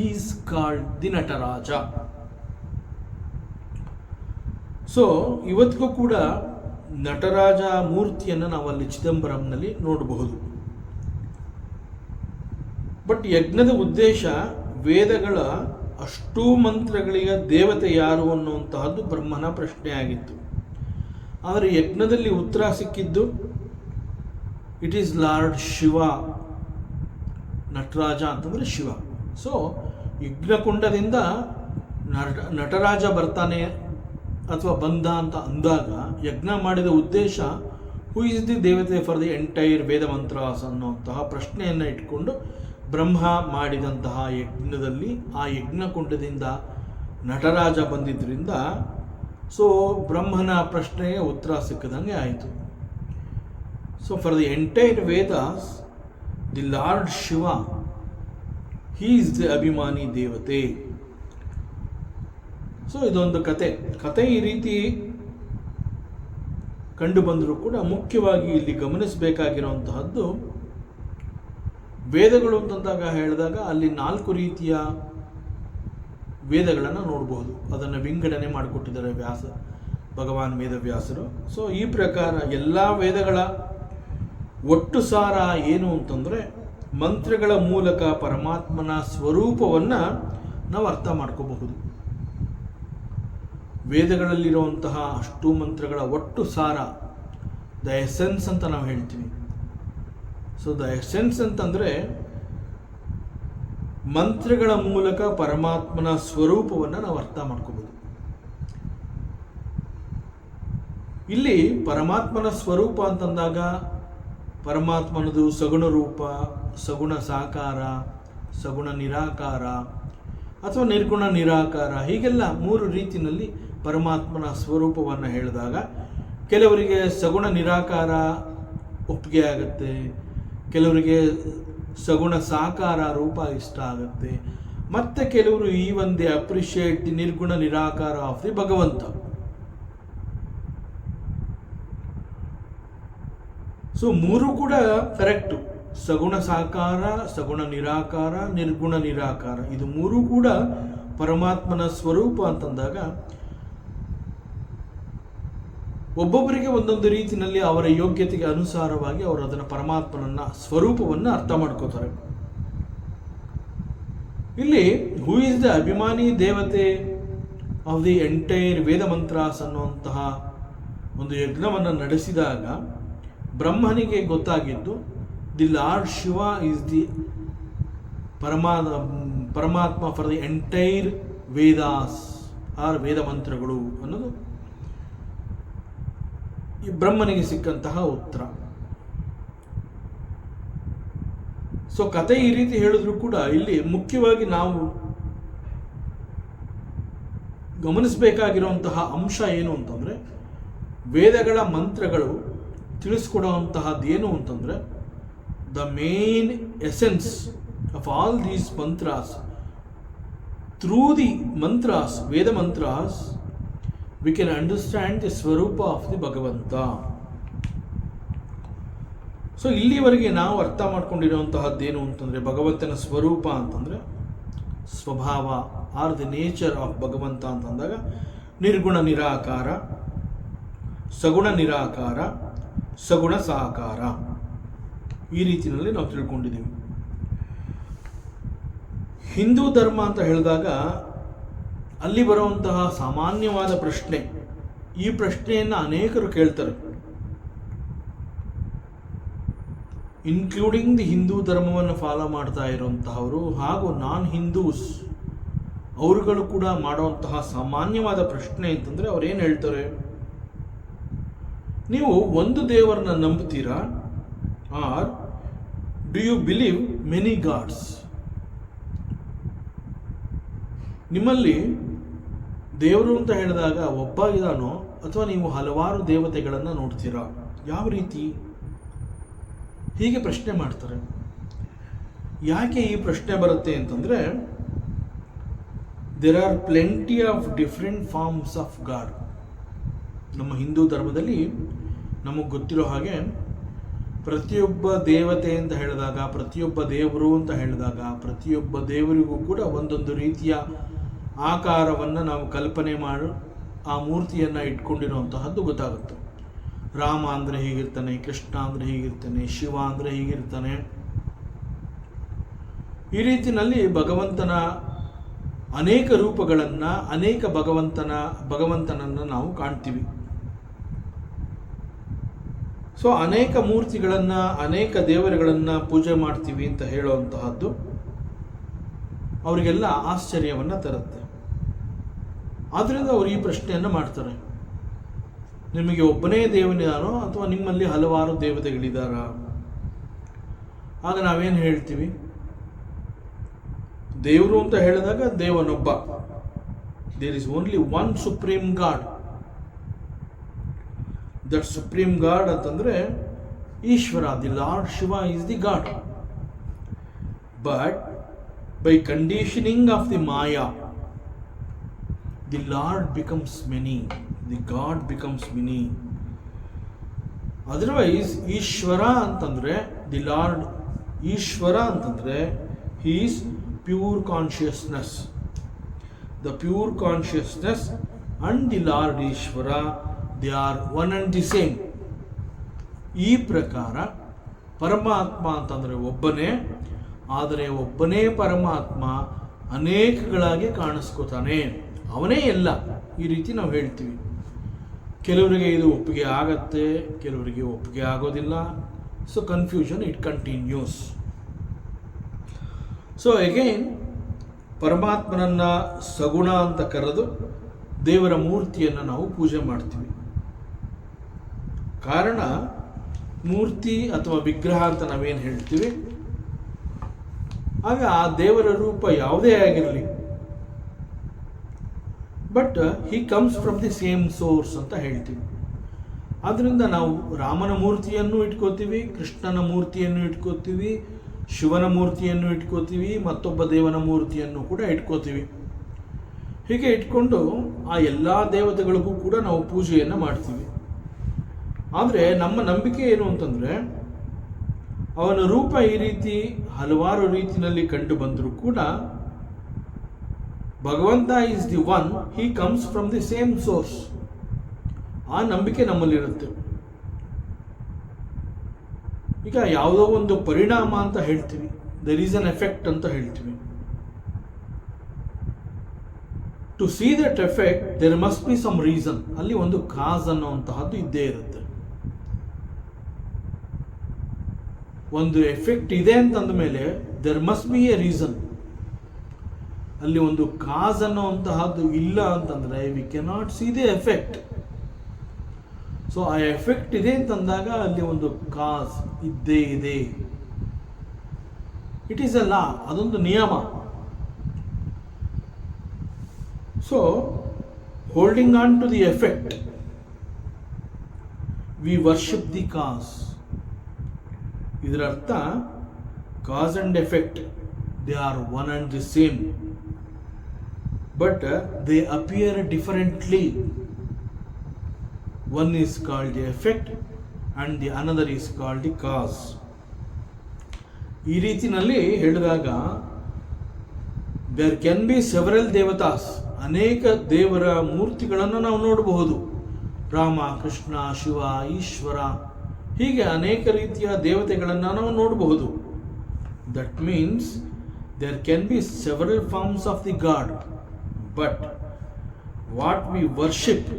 is called the Nataraja. So ಇವತ್ತಿಗೂ ಕೂಡ ನಟರಾಜ ಮೂರ್ತಿಯನ್ನು ನಾವು ಅಲ್ಲಿ ಚಿದಂಬರಂನಲ್ಲಿ ನೋಡಬಹುದು. ಬಟ್ ಯಜ್ಞದ ಉದ್ದೇಶ ವೇದಗಳ ಅಷ್ಟೂ ಮಂತ್ರಗಳಿಗೆ ದೇವತೆ ಯಾರು ಅನ್ನುವಂತಹದ್ದು ಬ್ರಹ್ಮನ ಪ್ರಶ್ನೆ ಆಗಿತ್ತು. ಆದರೆ ಯಜ್ಞದಲ್ಲಿ ಉತ್ತರ ಸಿಕ್ಕಿದ್ದು it is lord Shiva. Nataraja ಅಂತಂದರೆ ಶಿವ. ಸೊ ಯಜ್ಞಕುಂಡದಿಂದ ನಟರಾಜ ಬರ್ತಾನೆ ಅಥವಾ ಬಂದ ಅಂತ ಅಂದಾಗ ಯಜ್ಞ ಮಾಡಿದ ಉದ್ದೇಶ ಹೂ ಇಸ್ ದಿ ದೇವತೆ for the entire Veda mantras ಅನ್ನುವಂತಹ ಪ್ರಶ್ನೆಯನ್ನು ಇಟ್ಕೊಂಡು ಬ್ರಹ್ಮ ಮಾಡಿದಂತಹ ಯಜ್ಞದಲ್ಲಿ ಆ ಯಜ್ಞಕುಂಡದಿಂದ ನಟರಾಜ ಬಂದಿದ್ದರಿಂದ ಸೊ ಬ್ರಹ್ಮನ ಪ್ರಶ್ನೆಗೆ ಉತ್ತರ ಸಿಕ್ಕದಂಗೆ ಆಯಿತು. So for the entire Vedas the Lord Shiva, he is the ಅಭಿಮಾನಿ ದೇವತೆ. ಸೊ ಇದೊಂದು ಕತೆ ಈ ರೀತಿ ಕಂಡು ಬಂದರೂ ಕೂಡ ಮುಖ್ಯವಾಗಿ ಇಲ್ಲಿ ಗಮನಿಸಬೇಕಾಗಿರುವಂತಹದ್ದು, ವೇದಗಳು ಅಂತಂದಾಗ ಹೇಳಿದಾಗ ಅಲ್ಲಿ 4 ರೀತಿಯ ವೇದಗಳನ್ನು ನೋಡಬಹುದು. ಅದನ್ನು ವಿಂಗಡಣೆ ಮಾಡಿಕೊಟ್ಟಿದ್ದಾರೆ ಭಗವಾನ್ ವೇದವ್ಯಾಸರು. ಸೊ ಈ ಪ್ರಕಾರ ಎಲ್ಲ ವೇದಗಳ ಒಟ್ಟು ಸಾರ ಏನು ಅಂತಂದರೆ, ಮಂತ್ರಗಳ ಮೂಲಕ ಪರಮಾತ್ಮನ ಸ್ವರೂಪವನ್ನು ನಾವು ಅರ್ಥ ಮಾಡ್ಕೋಬಹುದು. ವೇದಗಳಲ್ಲಿರುವಂತಹ ಅಷ್ಟು ಮಂತ್ರಗಳ ಒಟ್ಟು ಸಾರ, ದ ಎಸೆನ್ಸ್ ಅಂತ ನಾವು ಹೇಳ್ತೀವಿ. ಸೊ ದ ಎಸೆನ್ಸ್ ಅಂತಂದರೆ ಮಂತ್ರಗಳ ಮೂಲಕ ಪರಮಾತ್ಮನ ಸ್ವರೂಪವನ್ನು ನಾವು ಅರ್ಥ ಮಾಡ್ಕೋಬಹುದು. ಇಲ್ಲಿ ಪರಮಾತ್ಮನ ಸ್ವರೂಪ ಅಂತಂದಾಗ ಪರಮಾತ್ಮನದು ಸಗುಣ ರೂಪ, ಸಗುಣ ಸಾಕಾರ, ಸಗುಣ ನಿರಾಕಾರ ಅಥವಾ ನಿರ್ಗುಣ ನಿರಾಕಾರ, ಹೀಗೆಲ್ಲ 3 ರೀತಿಯಲ್ಲಿ ಪರಮಾತ್ಮನ ಸ್ವರೂಪವನ್ನು ಹೇಳಿದಾಗ ಕೆಲವರಿಗೆ ಸಗುಣ ನಿರಾಕಾರ ಒಪ್ಪಿಗೆ ಆಗುತ್ತೆ, ಕೆಲವರಿಗೆ ಸಗುಣ ಸಾಕಾರ ರೂಪ ಇಷ್ಟ ಆಗುತ್ತೆ, ಮತ್ತೆ ಕೆಲವರು ಈ ಒಂದೇ ಅಪ್ರಿಷಿಯೇಟ್ ದಿ ನಿರ್ಗುಣ ನಿರಾಕಾರ ಆಫ್ ದಿ ಭಗವಂತ. ಸೊ 3 ಕೂಡ ಕರೆಕ್ಟು. ಸಗುಣ ಸಾಕಾರ, ಸಗುಣ ನಿರಾಕಾರ, ನಿರ್ಗುಣ ನಿರಾಕಾರ, ಇದು 3 ಕೂಡ ಪರಮಾತ್ಮನ ಸ್ವರೂಪ ಅಂತಂದಾಗ ಒಬ್ಬೊಬ್ಬರಿಗೆ ಒಂದೊಂದು ರೀತಿಯಲ್ಲಿ ಅವರ ಯೋಗ್ಯತೆಗೆ ಅನುಸಾರವಾಗಿ ಅವರು ಅದನ್ನು ಪರಮಾತ್ಮನನ್ನ ಸ್ವರೂಪವನ್ನು ಅರ್ಥ ಮಾಡ್ಕೋತಾರೆ. ಇಲ್ಲಿ ಹೂ ಇಸ್ ದ ಅಭಿಮಾನಿ ದೇವತೆ of the entire Veda mantras ಅನ್ನುವಂತಹ ಒಂದು ಯಜ್ಞವನ್ನು ನಡೆಸಿದಾಗ ಬ್ರಹ್ಮನಿಗೆ ಗೊತ್ತಾಗಿದ್ದು the Lord Shiva is the Paramatma for the entire Vedas or ವೇದ ಮಂತ್ರಗಳು ಅನ್ನೋದು ಈ ಬ್ರಹ್ಮನಿಗೆ ಸಿಕ್ಕಂತಹ ಉತ್ತರ. ಸೊ ಕತೆ ಈ ರೀತಿ ಹೇಳಿದ್ರು ಕೂಡ ಇಲ್ಲಿ ಮುಖ್ಯವಾಗಿ ನಾವು ಗಮನಿಸಬೇಕಾಗಿರುವಂತಹ ಅಂಶ ಏನು ಅಂತಂದರೆ, ವೇದಗಳ ಮಂತ್ರಗಳು ತಿಳಿಸ್ಕೊಡುವಂತಹದ್ದು ಏನು ಅಂತಂದರೆ, the main essence of all these mantras, through the mantras, Veda mantras, we can understand the swarupa of the Bhagavanta. So ಇಲ್ಲಿವರೆಗೆ ನಾವು ಅರ್ಥ ಮಾಡ್ಕೊಂಡಿರುವಂತಹದ್ದೇನು ಅಂತಂದರೆ, ಭಗವಂತನ ಸ್ವರೂಪ ಅಂತಂದರೆ ಸ್ವಭಾವ, ಆರ್ ದಿ ನೇಚರ್ ಆಫ್ ಭಗವಂತ ಅಂತಂದಾಗ ನಿರ್ಗುಣ ನಿರಾಕಾರ, ಸಗುಣ ನಿರಾಕಾರ, ಸಗುಣ ಸಾಕಾರ, ಈ ರೀತಿಯಲ್ಲಿ ನಾವು ತಿಳ್ಕೊಂಡಿದ್ದೀವಿ. ಹಿಂದೂ ಧರ್ಮ ಅಂತ ಹೇಳಿದಾಗ ಅಲ್ಲಿ ಬರುವಂತಹ ಸಾಮಾನ್ಯವಾದ ಪ್ರಶ್ನೆ, ಈ ಪ್ರಶ್ನೆಯನ್ನು ಅನೇಕರು ಕೇಳ್ತಾರೆ, ಇನ್ಕ್ಲೂಡಿಂಗ್ ದಿ ಹಿಂದೂ ಧರ್ಮವನ್ನು ಫಾಲೋ ಮಾಡ್ತಾ ಇರುವಂತಹವರು ಹಾಗೂ ನಾನ್ ಹಿಂದೂಸ್, ಅವರುಗಳು ಕೂಡ ಮಾಡುವಂತಹ ಸಾಮಾನ್ಯವಾದ ಪ್ರಶ್ನೆ ಅಂತಂದರೆ ಅವ್ರು ಏನು ಹೇಳ್ತಾರೆ, ನೀವು ಒಂದು ದೇವರನ್ನ ನಂಬ್ತೀರಾ, or do you believe many gods? ನಿಮ್ಮಲ್ಲಿ ದೇವರು ಅಂತ ಹೇಳಿದಾಗ ಒಬ್ಬ ಇದಾನೋ ಅಥವಾ ನೀವು ಹಲವಾರು ದೇವತೆಗಳನ್ನು ನೋಡ್ತೀರಾ, ಯಾವ ರೀತಿ? ಹೀಗೆ ಪ್ರಶ್ನೆ ಮಾಡ್ತಾರೆ. ಯಾಕೆ ಈ ಪ್ರಶ್ನೆ ಬರುತ್ತೆ ಅಂತಂದರೆ, there are plenty of different forms of God. ನಮ್ಮ ಹಿಂದೂ ಧರ್ಮದಲ್ಲಿ ನಮಗೆ ಗೊತ್ತಿರೋ ಹಾಗೆ ಪ್ರತಿಯೊಬ್ಬ ದೇವತೆ ಅಂತ ಹೇಳಿದಾಗ, ಪ್ರತಿಯೊಬ್ಬ ದೇವರು ಅಂತ ಹೇಳಿದಾಗ, ಪ್ರತಿಯೊಬ್ಬ ದೇವರಿಗೂ ಕೂಡ ಒಂದೊಂದು ರೀತಿಯ ಆಕಾರವನ್ನು ನಾವು ಕಲ್ಪನೆ ಮಾಡಿ ಆ ಮೂರ್ತಿಯನ್ನು ಇಟ್ಕೊಂಡಿರುವಂತಹದ್ದು ಗೊತ್ತಾಗುತ್ತೆ. ರಾಮ ಅಂದರೆ ಹೀಗಿರ್ತಾನೆ, ಕೃಷ್ಣ ಅಂದರೆ ಹೀಗಿರ್ತಾನೆ, ಶಿವ ಅಂದರೆ ಹೀಗಿರ್ತಾನೆ. ಈ ರೀತಿಯಲ್ಲಿ ಭಗವಂತನ ಅನೇಕ ರೂಪಗಳನ್ನು, ಅನೇಕ ಭಗವಂತನನ್ನು ನಾವು ಕಾಣ್ತೀವಿ. ಸೊ ಅನೇಕ ಮೂರ್ತಿಗಳನ್ನು, ಅನೇಕ ದೇವರುಗಳನ್ನು ಪೂಜೆ ಮಾಡ್ತೀವಿ ಅಂತ ಹೇಳುವಂತಹದ್ದು ಅವರಿಗೆಲ್ಲ ಆಶ್ಚರ್ಯವನ್ನು ತರುತ್ತೆ. ಆದ್ದರಿಂದ ಅವರು ಈ ಪ್ರಶ್ನೆಯನ್ನು ಮಾಡ್ತಾರೆ, ನಿಮಗೆ ಒಬ್ಬನೇ ದೇವನಿದಾನೋ ಅಥವಾ ನಿಮ್ಮಲ್ಲಿ ಹಲವಾರು ದೇವತೆಗಳಿದ್ದಾರ? ಆಗ ನಾವೇನು ಹೇಳ್ತೀವಿ, ದೇವರು ಅಂತ ಹೇಳಿದಾಗ ದೇವನೊಬ್ಬ, there is only one supreme God. That supreme God ಅಂತಂದರೆ Ishwara, the Lord Shiva is the God. But by conditioning of the maya, the Lord becomes many, the God becomes many. Otherwise Ishwara ಅಂತಂದರೆ, ದಿ ಲಾರ್ಡ್ ಈಶ್ವರ ಅಂತಂದರೆ he is pure consciousness. The pure consciousness and the Lord Ishwara, they are one and the same. ಈ ಪ್ರಕಾರ ಪರಮಾತ್ಮ ಅಂತಂದರೆ ಒಬ್ಬನೇ, ಆದರೆ ಒಬ್ಬನೇ ಪರಮಾತ್ಮ ಅನೇಕಗಳಾಗಿ ಕಾಣಿಸ್ಕೋತಾನೆ, ಅವನೇ ಎಲ್ಲ. ಈ ರೀತಿ ನಾವು ಹೇಳ್ತೀವಿ. ಕೆಲವರಿಗೆ ಇದು ಒಪ್ಪಿಗೆ ಆಗತ್ತೆ, ಕೆಲವರಿಗೆ ಒಪ್ಪಿಗೆ ಆಗೋದಿಲ್ಲ. So confusion it continues. So again ಪರಮಾತ್ಮನನ್ನು ಸಗುಣ ಅಂತ ಕರೆದು ದೇವರ ಮೂರ್ತಿಯನ್ನು ನಾವು ಪೂಜೆ ಮಾಡ್ತೀವಿ. ಕಾರಣ, ಮೂರ್ತಿ ಅಥವಾ ವಿಗ್ರಹ ಅಂತ ನಾವೇನು ಹೇಳ್ತೀವಿ, ಆಗ ಆ ದೇವರ ರೂಪ ಯಾವುದೇ ಆಗಿರಲಿ, but he comes from the same source ಅಂತ ಹೇಳ್ತೀವಿ. ಆದ್ದರಿಂದ ನಾವು ರಾಮನ ಮೂರ್ತಿಯನ್ನು ಇಟ್ಕೋತೀವಿ, ಕೃಷ್ಣನ ಮೂರ್ತಿಯನ್ನು ಇಟ್ಕೋತೀವಿ, ಶಿವನ ಮೂರ್ತಿಯನ್ನು ಇಟ್ಕೋತೀವಿ, ಮತ್ತೊಬ್ಬ ದೇವನ ಮೂರ್ತಿಯನ್ನು ಕೂಡ ಇಟ್ಕೋತೀವಿ. ಹೀಗೆ ಇಟ್ಕೊಂಡು ಆ ಎಲ್ಲ ದೇವತೆಗಳಿಗೂ ಕೂಡ ನಾವು ಪೂಜೆಯನ್ನು ಮಾಡ್ತೀವಿ. ಆದರೆ ನಮ್ಮ ನಂಬಿಕೆ ಏನು ಅಂತಂದರೆ, ಅವನ ರೂಪ ಈ ರೀತಿ ಹಲವಾರು ರೀತಿಯಲ್ಲಿ ಕಂಡು ಬಂದರೂ ಕೂಡ ಭಗವಂತ is the one, he comes from the same source. ಆ ನಂಬಿಕೆ ನಮ್ಮಲ್ಲಿರುತ್ತೆ. ಈಗ ಯಾವುದೋ ಒಂದು ಪರಿಣಾಮ ಅಂತ ಹೇಳ್ತೀವಿ, ದರ್ ಈಸ್ ಅನ್ ಎಫೆಕ್ಟ್ ಅಂತ ಹೇಳ್ತೀವಿ. To see that effect there must be some reason. ಅಲ್ಲಿ ಒಂದು ಕಾಸ್ ಅನ್ನುವಂತಹದ್ದು ಇದ್ದೇ ಇರುತ್ತೆ. ಒಂದು ಎಫೆಕ್ಟ್ ಇದೆ ಅಂತಂದ ಮೇಲೆ there must be a reason. ಅಲ್ಲಿ ಒಂದು ಕಾಸ್ ಅನ್ನುವಂತಹದ್ದು ಇಲ್ಲ ಅಂತಂದರೆ we cannot see the effect. So ಆ ಎಫೆಕ್ಟ್ ಇದೆ ಅಂತಂದಾಗ ಅಲ್ಲಿ ಒಂದು ಕಾಸ್ ಇದ್ದೇ ಇದೆ. ಇಟ್ ಈಸ್ ಅ ಲಾ, ಅದೊಂದು ನಿಯಮ. So holding on to the effect, we worship the cause. ಇದರ ಅರ್ಥ cause and effect, they are one and the same, but they appear differently. One is called the effect and the another is called the cause. ಈ ರೀತಿನಲ್ಲಿ ಹೇಳಿದಾಗ there can be several devatas, ಅನೇಕ ದೇವರ ಮೂರ್ತಿಗಳನ್ನು ನಾವು ನೋಡಬಹುದು. ರಾಮ, ಕೃಷ್ಣ, ಶಿವ, ಈಶ್ವರ, ಹೀಗೆ ಅನೇಕ ರೀತಿಯ ದೇವತೆಗಳನ್ನು ನಾವು ನೋಡಬಹುದು. That means there can be several forms of the God, but what we worship,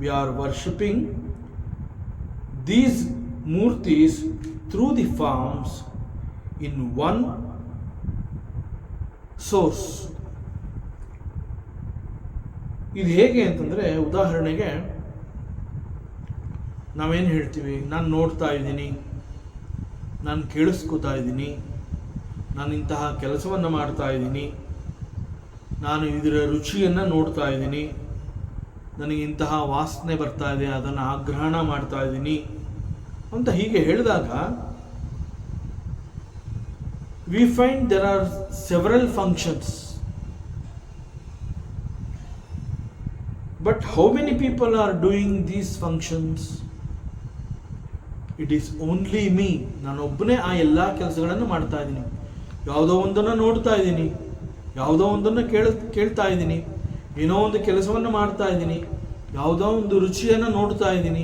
we are worshipping these murtis through the forms in one source. ಇದು ಹೇಗೆ ಅಂತಂದರೆ, ಉದಾಹರಣೆಗೆ ನಾವೇನು ಹೇಳ್ತೀವಿ, ನಾನು ನೋಡ್ತಾ ಇದ್ದೀನಿ, ನಾನು ಕೇಳಿಸ್ಕೊತಾ ಇದ್ದೀನಿ, ನಾನು ಇಂತಹ ಕೆಲಸವನ್ನು ಮಾಡ್ತಾ ಇದ್ದೀನಿ, ನಾನು ಇದರ ರುಚಿಯನ್ನು ನೋಡ್ತಾ ಇದ್ದೀನಿ, ನನಗೆ ಇಂತಹ ವಾಸನೆ ಬರ್ತಾ ಇದೆ, ಅದನ್ನು ಆಗ್ರಹಣ ಮಾಡ್ತಾ ಇದ್ದೀನಿ ಅಂತ ಹೀಗೆ ಹೇಳಿದಾಗ we find there are several functions. But how many people are doing these functions? It is only me. ನಾನೊಬ್ಬನೇ ಆ ಎಲ್ಲ ಕೆಲಸಗಳನ್ನು ಮಾಡ್ತಾ ಇದ್ದೀನಿ. ಯಾವುದೋ ಒಂದನ್ನು ನೋಡ್ತಾ ಇದ್ದೀನಿ, ಯಾವುದೋ ಒಂದನ್ನು ಕೇಳ್ತಾ ಇದ್ದೀನಿ, ಏನೋ ಒಂದು ಕೆಲಸವನ್ನು ಮಾಡ್ತಾ ಇದ್ದೀನಿ, ಯಾವುದೋ ಒಂದು ರುಚಿಯನ್ನು ನೋಡ್ತಾ ಇದ್ದೀನಿ,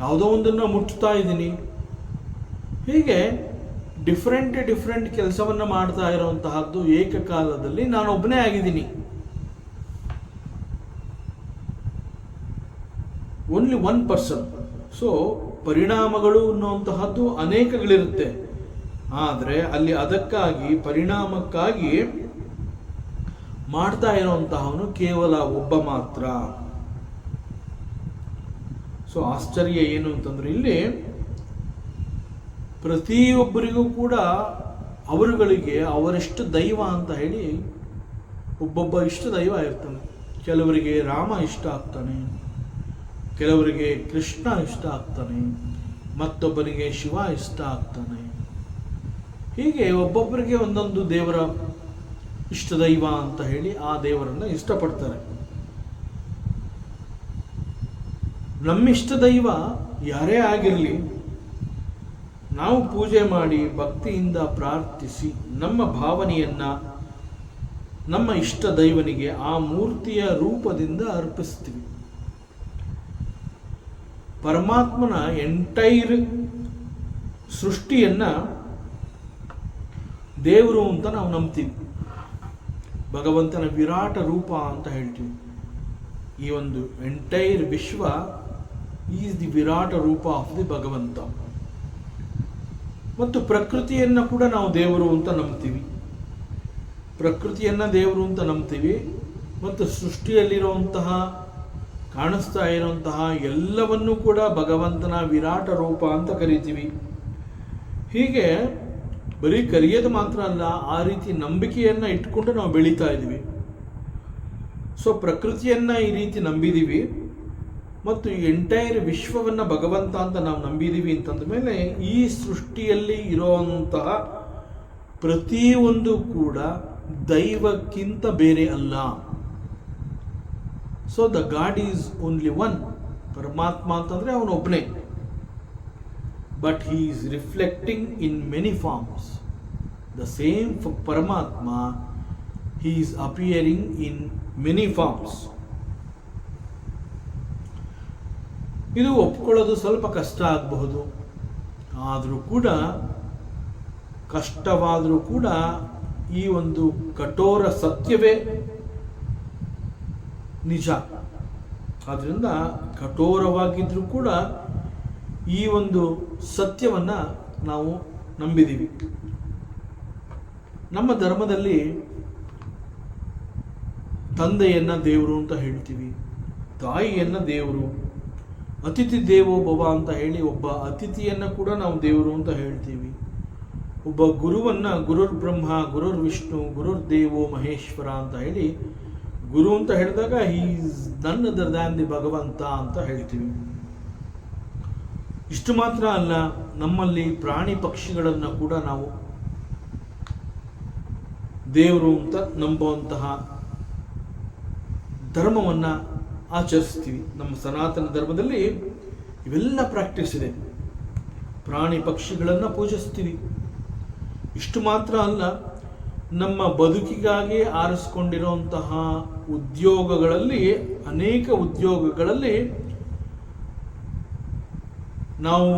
ಯಾವುದೋ ಒಂದನ್ನು ಮುಟ್ತಾ ಇದ್ದೀನಿ. ಹೀಗೆ ಡಿಫ್ರೆಂಟ್ ಕೆಲಸವನ್ನು ಮಾಡ್ತಾ ಇರುವಂತಹದ್ದು ಏಕಕಾಲದಲ್ಲಿ ನಾನೊಬ್ಬನೇ ಆಗಿದ್ದೀನಿ. Only one person. ಸೊ ಪರಿಣಾಮಗಳು ಅನ್ನುವಂತಹದ್ದು ಅನೇಕಗಳಿರುತ್ತೆ, ಆದರೆ ಅಲ್ಲಿ ಅದಕ್ಕಾಗಿ ಪರಿಣಾಮಕ್ಕಾಗಿ ಮಾಡ್ತಾ ಇರುವಂತಹವನು ಕೇವಲ ಒಬ್ಬ ಮಾತ್ರ. ಸೊ ಆಶ್ಚರ್ಯ ಏನು ಅಂತಂದ್ರೆ, ಇಲ್ಲಿ ಪ್ರತಿಯೊಬ್ಬರಿಗೂ ಕೂಡ ಅವರುಗಳಿಗೆ ಅವರಿಷ್ಟ ದೈವ ಅಂತ ಹೇಳಿ ಒಬ್ಬೊಬ್ಬ ಇಷ್ಟ ದೈವ ಇರ್ತಾನೆ. ಕೆಲವರಿಗೆ ರಾಮ ಇಷ್ಟ ಆಗ್ತಾನೆ, ಕೆಲವರಿಗೆ ಕೃಷ್ಣ ಇಷ್ಟ ಆಗ್ತಾನೆ, ಮತ್ತೊಬ್ಬರಿಗೆ ಶಿವ ಇಷ್ಟ ಆಗ್ತಾನೆ. ಹೀಗೆ ಒಬ್ಬೊಬ್ಬರಿಗೆ ಒಂದೊಂದು ದೇವರ ಇಷ್ಟ ದೈವ ಅಂತ ಹೇಳಿ ಆ ದೇವರನ್ನು ಇಷ್ಟಪಡ್ತಾರೆ. ನಮ್ಮಿಷ್ಟ ದೈವ ಯಾರೇ ಆಗಿರಲಿ, ನಾವು ಪೂಜೆ ಮಾಡಿ ಭಕ್ತಿಯಿಂದ ಪ್ರಾರ್ಥಿಸಿ ನಮ್ಮ ಭಾವನೆಯನ್ನ ನಮ್ಮ ಇಷ್ಟ ದೈವನಿಗೆ ಆ ಮೂರ್ತಿಯ ರೂಪದಿಂದ ಅರ್ಪಿಸ್ತೀವಿ. ಪರಮಾತ್ಮನ ಎಂಟೈರ್ ಸೃಷ್ಟಿಯನ್ನ ದೇವರು ಅಂತ ನಾವು ನಂಬ್ತೀವಿ. ಭಗವಂತನ ವಿರಾಟ ರೂಪ ಅಂತ ಹೇಳ್ತೀವಿ. ಈ ಒಂದು ಎಂಟೈರ್ ವಿಶ್ವ ಈಸ್ ದಿ ವಿರಾಟ ರೂಪ ಆಫ್ ದಿ ಭಗವಂತ. ಮತ್ತು ಪ್ರಕೃತಿಯನ್ನು ಕೂಡ ನಾವು ದೇವರು ಅಂತ ನಂಬ್ತೀವಿ. ಪ್ರಕೃತಿಯನ್ನು ದೇವರು ಅಂತ ನಂಬ್ತೀವಿ ಮತ್ತು ಸೃಷ್ಟಿಯಲ್ಲಿರುವಂತಹ ಕಾಣಿಸ್ತಾ ಇರುವಂತಹ ಎಲ್ಲವನ್ನೂ ಕೂಡ ಭಗವಂತನ ವಿರಾಟ ರೂಪ ಅಂತ ಕರಿತೀವಿ. ಹೀಗೆ ಬರೀ ಕರೆಯೋದು ಮಾತ್ರ ಅಲ್ಲ, ಆ ರೀತಿ ನಂಬಿಕೆಯನ್ನು ಇಟ್ಕೊಂಡು ನಾವು ಬೆಳೀತಾ ಇದ್ದೀವಿ. ಸೊ ಪ್ರಕೃತಿಯನ್ನು ಈ ರೀತಿ ನಂಬಿದ್ದೀವಿ ಮತ್ತು ಈ ಎಂಟೈರ್ ವಿಶ್ವವನ್ನು ಭಗವಂತ ಅಂತ ನಾವು ನಂಬಿದ್ದೀವಿ ಅಂತಂದ ಮೇಲೆ ಈ ಸೃಷ್ಟಿಯಲ್ಲಿ ಇರುವಂತಹ ಪ್ರತಿಯೊಂದು ಕೂಡ ದೈವಕ್ಕಿಂತ ಬೇರೆ ಅಲ್ಲ. So the god is only one. ಪರಮಾತ್ಮ ಅಂತಂದರೆ ಅವನೊಬ್ಬನೇ. But he is reflecting in many forms. The same for Paramatma, he is appearing in many forms. ಇದು ಒಪ್ಕೊಳ್ಳೋದು ಸ್ವಲ್ಪ ಕಷ್ಟ ಆಗಬಹುದು, ಆದರೂ ಕೂಡ ಕಷ್ಟವಾದರೂ ಕೂಡ ಈ ಒಂದು ಕಠೋರ ಸತ್ಯವೇ ನಿಜ. ಆದ್ದರಿಂದ ಕಠೋರವಾಗಿದ್ರೂ ಕೂಡ ಈ ಒಂದು ಸತ್ಯವನ್ನು ನಾವು ನಂಬಿದ್ದೀವಿ. ನಮ್ಮ ಧರ್ಮದಲ್ಲಿ ತಂದೆಯನ್ನು ದೇವರು ಅಂತ ಹೇಳ್ತೀವಿ, ತಾಯಿಯನ್ನು ದೇವರು, ಅತಿಥಿ ದೇವೋ ಭವ ಅಂತ ಹೇಳಿ ಒಬ್ಬ ಅತಿಥಿಯನ್ನು ಕೂಡ ನಾವು ದೇವರು ಅಂತ ಹೇಳ್ತೀವಿ. ಒಬ್ಬ ಗುರುವನ್ನು ಗುರುರ್ ಬ್ರಹ್ಮ, ಗುರುರ್ ವಿಷ್ಣು, ಗುರುರ್ ದೇವೋ ಮಹೇಶ್ವರ ಅಂತ ಹೇಳಿ ಗುರು ಅಂತ ಹೇಳಿದಾಗ ಈಸ್ ನನ್ ಅದರ್ ದ್ಯಾನ್ ದಿ ಭಗವಂತ ಅಂತ ಹೇಳ್ತೀವಿ. ಇಷ್ಟು ಮಾತ್ರ ಅಲ್ಲ, ನಮ್ಮಲ್ಲಿ ಪ್ರಾಣಿ ಪಕ್ಷಿಗಳನ್ನು ಕೂಡ ನಾವು ದೇವರು ಅಂತ ನಂಬುವಂತಹ ಧರ್ಮವನ್ನು ಆಚರಿಸ್ತೀವಿ. ನಮ್ಮ ಸನಾತನ ಧರ್ಮದಲ್ಲಿ ಇವೆಲ್ಲ ಪ್ರಾಕ್ಟೀಸ್ ಇದೆ. ಪ್ರಾಣಿ ಪಕ್ಷಿಗಳನ್ನು ಪೂಜಿಸ್ತೀವಿ. ಇಷ್ಟು ಮಾತ್ರ ಅಲ್ಲ, ನಮ್ಮ ಬದುಕಿಗಾಗಿ ಆರಿಸ್ಕೊಂಡಿರುವಂತಹ ಉದ್ಯೋಗಗಳಲ್ಲಿ, ಅನೇಕ ಉದ್ಯೋಗಗಳಲ್ಲಿ ನಾವು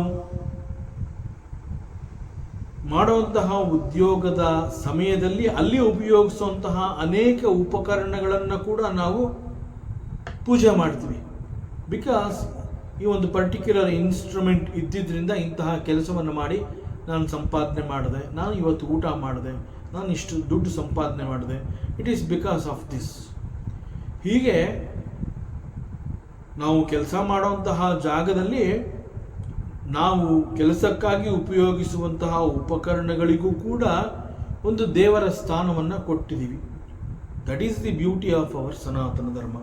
ಮಾಡುವಂತಹ ಉದ್ಯೋಗದ ಸಮಯದಲ್ಲಿ ಅಲ್ಲಿ ಉಪಯೋಗಿಸುವಂತಹ ಅನೇಕ ಉಪಕರಣಗಳನ್ನು ಕೂಡ ನಾವು ಪೂಜೆ ಮಾಡ್ತೀವಿ. ಬಿಕಾಸ್ ಈ ಒಂದು ಪರ್ಟಿಕ್ಯುಲರ್ ಇನ್ಸ್ಟ್ರೂಮೆಂಟ್ ಇದ್ದಿದ್ದರಿಂದ ಇಂತಹ ಕೆಲಸವನ್ನು ಮಾಡಿ ನಾನು ಸಂಪಾದನೆ ಮಾಡಿದೆ, ನಾನು ಇವತ್ತು ಊಟ ಮಾಡಿದೆ, ನಾನು ಇಷ್ಟು ದುಡ್ಡು ಸಂಪಾದನೆ ಮಾಡಿದೆ, it is because of this. ಹೀಗೆ ನಾವು ಕೆಲಸ ಮಾಡುವಂತಹ ಜಾಗದಲ್ಲಿ ನಾವು ಕೆಲಸಕ್ಕಾಗಿ ಉಪಯೋಗಿಸುವಂತಹ ಉಪಕರಣಗಳಿಗೂ ಕೂಡ ಒಂದು ದೇವರ ಸ್ಥಾನವನ್ನು ಕೊಟ್ಟಿದ್ದೀವಿ. That is the beauty of our ಸನಾತನ ಧರ್ಮ.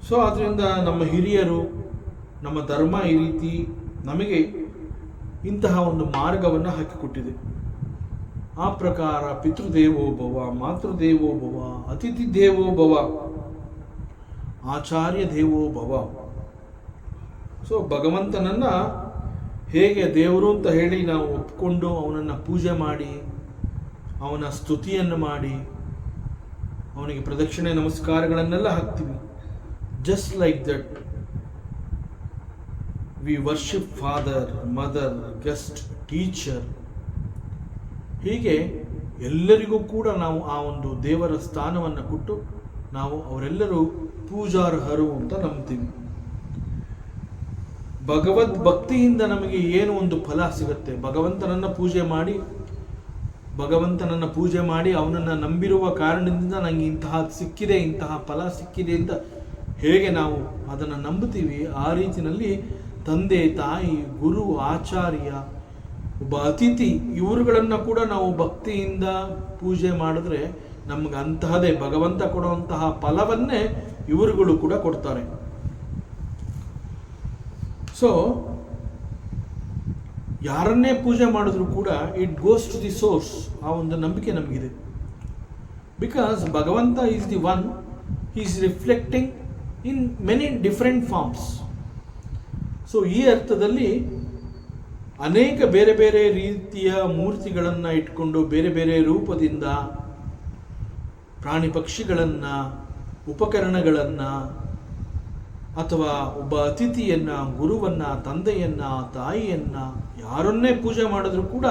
ಸೊ ಅದರಿಂದ ನಮ್ಮ ಹಿರಿಯರು, ನಮ್ಮ ಧರ್ಮ ಈ ರೀತಿ ನಮಗೆ ಇಂತಹ ಒಂದು ಮಾರ್ಗವನ್ನು ಹಾಕಿಕೊಟ್ಟಿದೆ. ಆ ಪ್ರಕಾರ ಪಿತೃದೇವೋಭವ, ಮಾತೃದೇವೋಭವ, ಅತಿಥಿ ದೇವೋಭವ, ಆಚಾರ್ಯ ದೇವೋಭವ. ಸೊ ಭಗವಂತನನ್ನು ಹೇಗೆ ದೇವರು ಅಂತ ಹೇಳಿ ನಾವು ಒಪ್ಕೊಂಡು ಅವನನ್ನು ಪೂಜೆ ಮಾಡಿ, ಅವನ ಸ್ತುತಿಯನ್ನು ಮಾಡಿ, ಅವನಿಗೆ ಪ್ರದಕ್ಷಿಣೆ ನಮಸ್ಕಾರಗಳನ್ನೆಲ್ಲ ಹಾಕ್ತೀವಿ. Just like that we worship father, mother, guest, teacher. ಹೀಗೆ ಎಲ್ಲರಿಗೂ ಕೂಡ ನಾವು ಆ ಒಂದು ದೇವರ ಸ್ಥಾನವನ್ನು ಕೊಟ್ಟು ನಾವು ಅವರೆಲ್ಲರೂ ಪೂಜಾರ್ಹರು ಅಂತ ನಂಬ್ತೀವಿ. ಭಗವದ್ ಭಕ್ತಿಯಿಂದ ನಮಗೆ ಏನು ಒಂದು ಫಲ ಸಿಗುತ್ತೆ, ಭಗವಂತನನ್ನು ಪೂಜೆ ಮಾಡಿ ಅವನನ್ನು ನಂಬಿರುವ ಕಾರಣದಿಂದ ನನಗೆ ಇಂತಹ ಸಿಕ್ಕಿದೆ, ಇಂತಹ ಫಲ ಸಿಕ್ಕಿದೆ ಅಂತ ಹೇಗೆ ನಾವು ಅದನ್ನು ನಂಬುತ್ತೀವಿ, ಆ ರೀತಿಯಲ್ಲಿ ತಂದೆ, ತಾಯಿ, ಗುರು, ಆಚಾರ್ಯ, ಒಬ್ಬ ಅತಿಥಿ ಇವರುಗಳನ್ನು ಕೂಡ ನಾವು ಭಕ್ತಿಯಿಂದ ಪೂಜೆ ಮಾಡಿದ್ರೆ ನಮ್ಗೆ ಅಂತಹದೇ ಭಗವಂತ ಕೊಡುವಂತಹ ಫಲವನ್ನೇ ಇವರುಗಳು ಕೂಡ ಕೊಡ್ತಾರೆ. ಸೊ ಯಾರನ್ನೇ ಪೂಜೆ ಮಾಡಿದ್ರು ಕೂಡ it goes to the source. ಆ ಒಂದು ನಂಬಿಕೆ ನಮಗಿದೆ. ಬಿಕಾಸ್ ಭಗವಂತ is the one, he is reflecting in many different forms. So ಈ ಅರ್ಥದಲ್ಲಿ ಅನೇಕ ಬೇರೆ ಬೇರೆ ರೀತಿಯ ಮೂರ್ತಿಗಳನ್ನು ಇಟ್ಕೊಂಡು ಬೇರೆ ಬೇರೆ ರೂಪದಿಂದ ಪ್ರಾಣಿ ಪಕ್ಷಿಗಳನ್ನು, ಉಪಕರಣಗಳನ್ನು, ಅಥವಾ ಒಬ್ಬ ಅತಿಥಿಯನ್ನು, ಗುರುವನ್ನು, ತಂದೆಯನ್ನು, ತಾಯಿಯನ್ನು ಯಾರನ್ನೇ ಪೂಜೆ ಮಾಡಿದ್ರೂ ಕೂಡ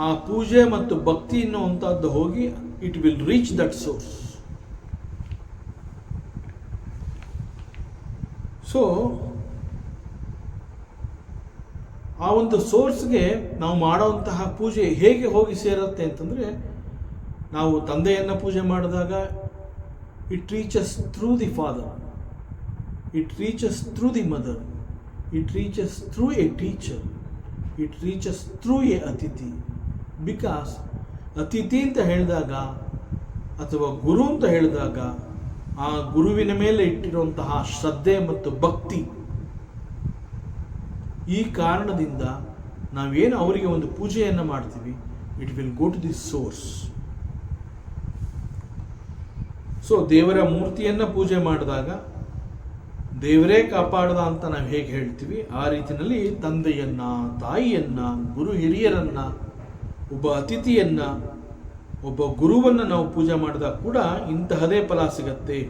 ಆ ಪೂಜೆ ಮತ್ತು ಭಕ್ತಿ ಎನ್ನುವಂಥದ್ದು ಹೋಗಿ it will reach that source. So ಆ ಒಂದು ಸೋರ್ಸ್ಗೆ ನಾವು ಮಾಡೋವಂತಹ ಪೂಜೆ ಹೇಗೆ ಹೋಗಿ ಸೇರುತ್ತೆ ಅಂತಂದರೆ, ನಾವು ತಂದೆಯನ್ನು ಪೂಜೆ ಮಾಡಿದಾಗ it reaches through the father, it reaches through the mother, it reaches through a teacher, it reaches through A ಅತಿಥಿ. ಬಿಕಾಸ್ ಅತಿಥಿ ಅಂತ ಹೇಳಿದಾಗ ಅಥವಾ ಗುರು ಅಂತ ಹೇಳಿದಾಗ ಆ ಗುರುವಿನ ಮೇಲೆ ಇಟ್ಟಿರುವಂತಹ ಶ್ರದ್ಧೆ ಮತ್ತು ಭಕ್ತಿ, ಈ ಕಾರಣದಿಂದ ನಾವೇನು ಅವರಿಗೆ ಒಂದು ಪೂಜೆಯನ್ನು ಮಾಡ್ತೀವಿ, it will go to the source. So ದೇವರ ಮೂರ್ತಿಯನ್ನು ಪೂಜೆ ಮಾಡಿದಾಗ ದೇವರೇ ಕಾಪಾಡ್ದ ಅಂತ ನಾವು ಹೇಗೆ ಹೇಳ್ತೀವಿ, ಆ ರೀತಿಯಲ್ಲಿ ತಂದೆಯನ್ನ, ತಾಯಿಯನ್ನ, ಗುರು ಹಿರಿಯರನ್ನ, ಒಬ್ಬ ಅತಿಥಿಯನ್ನ, ಒಬ್ಬ ಗುರುವನ್ನು ನಾವು ಪೂಜೆ ಮಾಡಿದಾಗ ಕೂಡ ಇಂತಹದೇ ಫಲ ಸಿಗತ್ತೆ.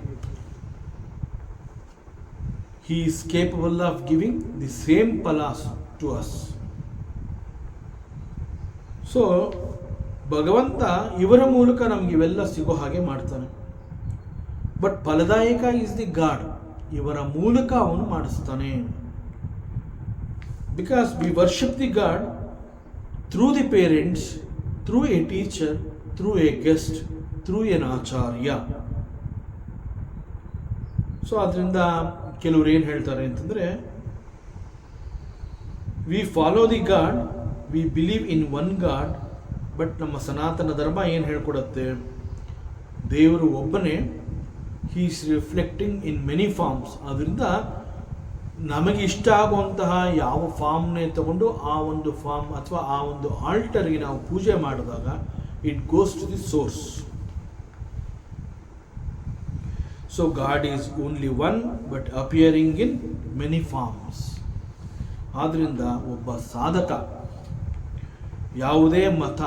He is capable of giving the same phalas to us. So ಭಗವಂತ ಇವರ ಮೂಲಕ ನಮ್ಗೆ ಇವೆಲ್ಲ ಸಿಗೋ ಹಾಗೆ ಮಾಡ್ತಾನೆ. ಬಟ್ ಫಲದಾಯಕ ಇಸ್ ದಿ ಗಾಡ್, ಇವರ ಮೂಲಕ ಅವನು ಮಾಡಿಸ್ತಾನೆ. Because we worship the God through the parents, through a teacher, through a guest, through an acharya. So ಅದರಿಂದ ಕೆಲವರು ಏನು ಹೇಳ್ತಾರೆ ಅಂತಂದರೆ, we follow the God, we believe in one God. But ನಮ್ಮ ಸನಾತನ ಧರ್ಮ ಏನು ಹೇಳ್ಕೊಡುತ್ತೆ, ದೇವರು ಒಬ್ಬನೇ, he is reflecting in many forms. ಅದರಿಂದ ನಮಗೆ ಇಷ್ಟ ಆಗುವಂತಹ ಯಾವ ಫಾರ್ಮ್ನೇ ತಗೊಂಡು ಆ ಒಂದು ಫಾರ್ಮ್ ಅಥವಾ ಆ ಒಂದು ಆಲ್ಟರ್ಗೆ ನಾವು ಪೂಜೆ ಮಾಡಿದಾಗ it goes to the source. So God is only one but appearing in many forms. ಆದ್ದರಿಂದ ಒಬ್ಬ ಸಾಧಕ ಯಾವುದೇ ಮತ,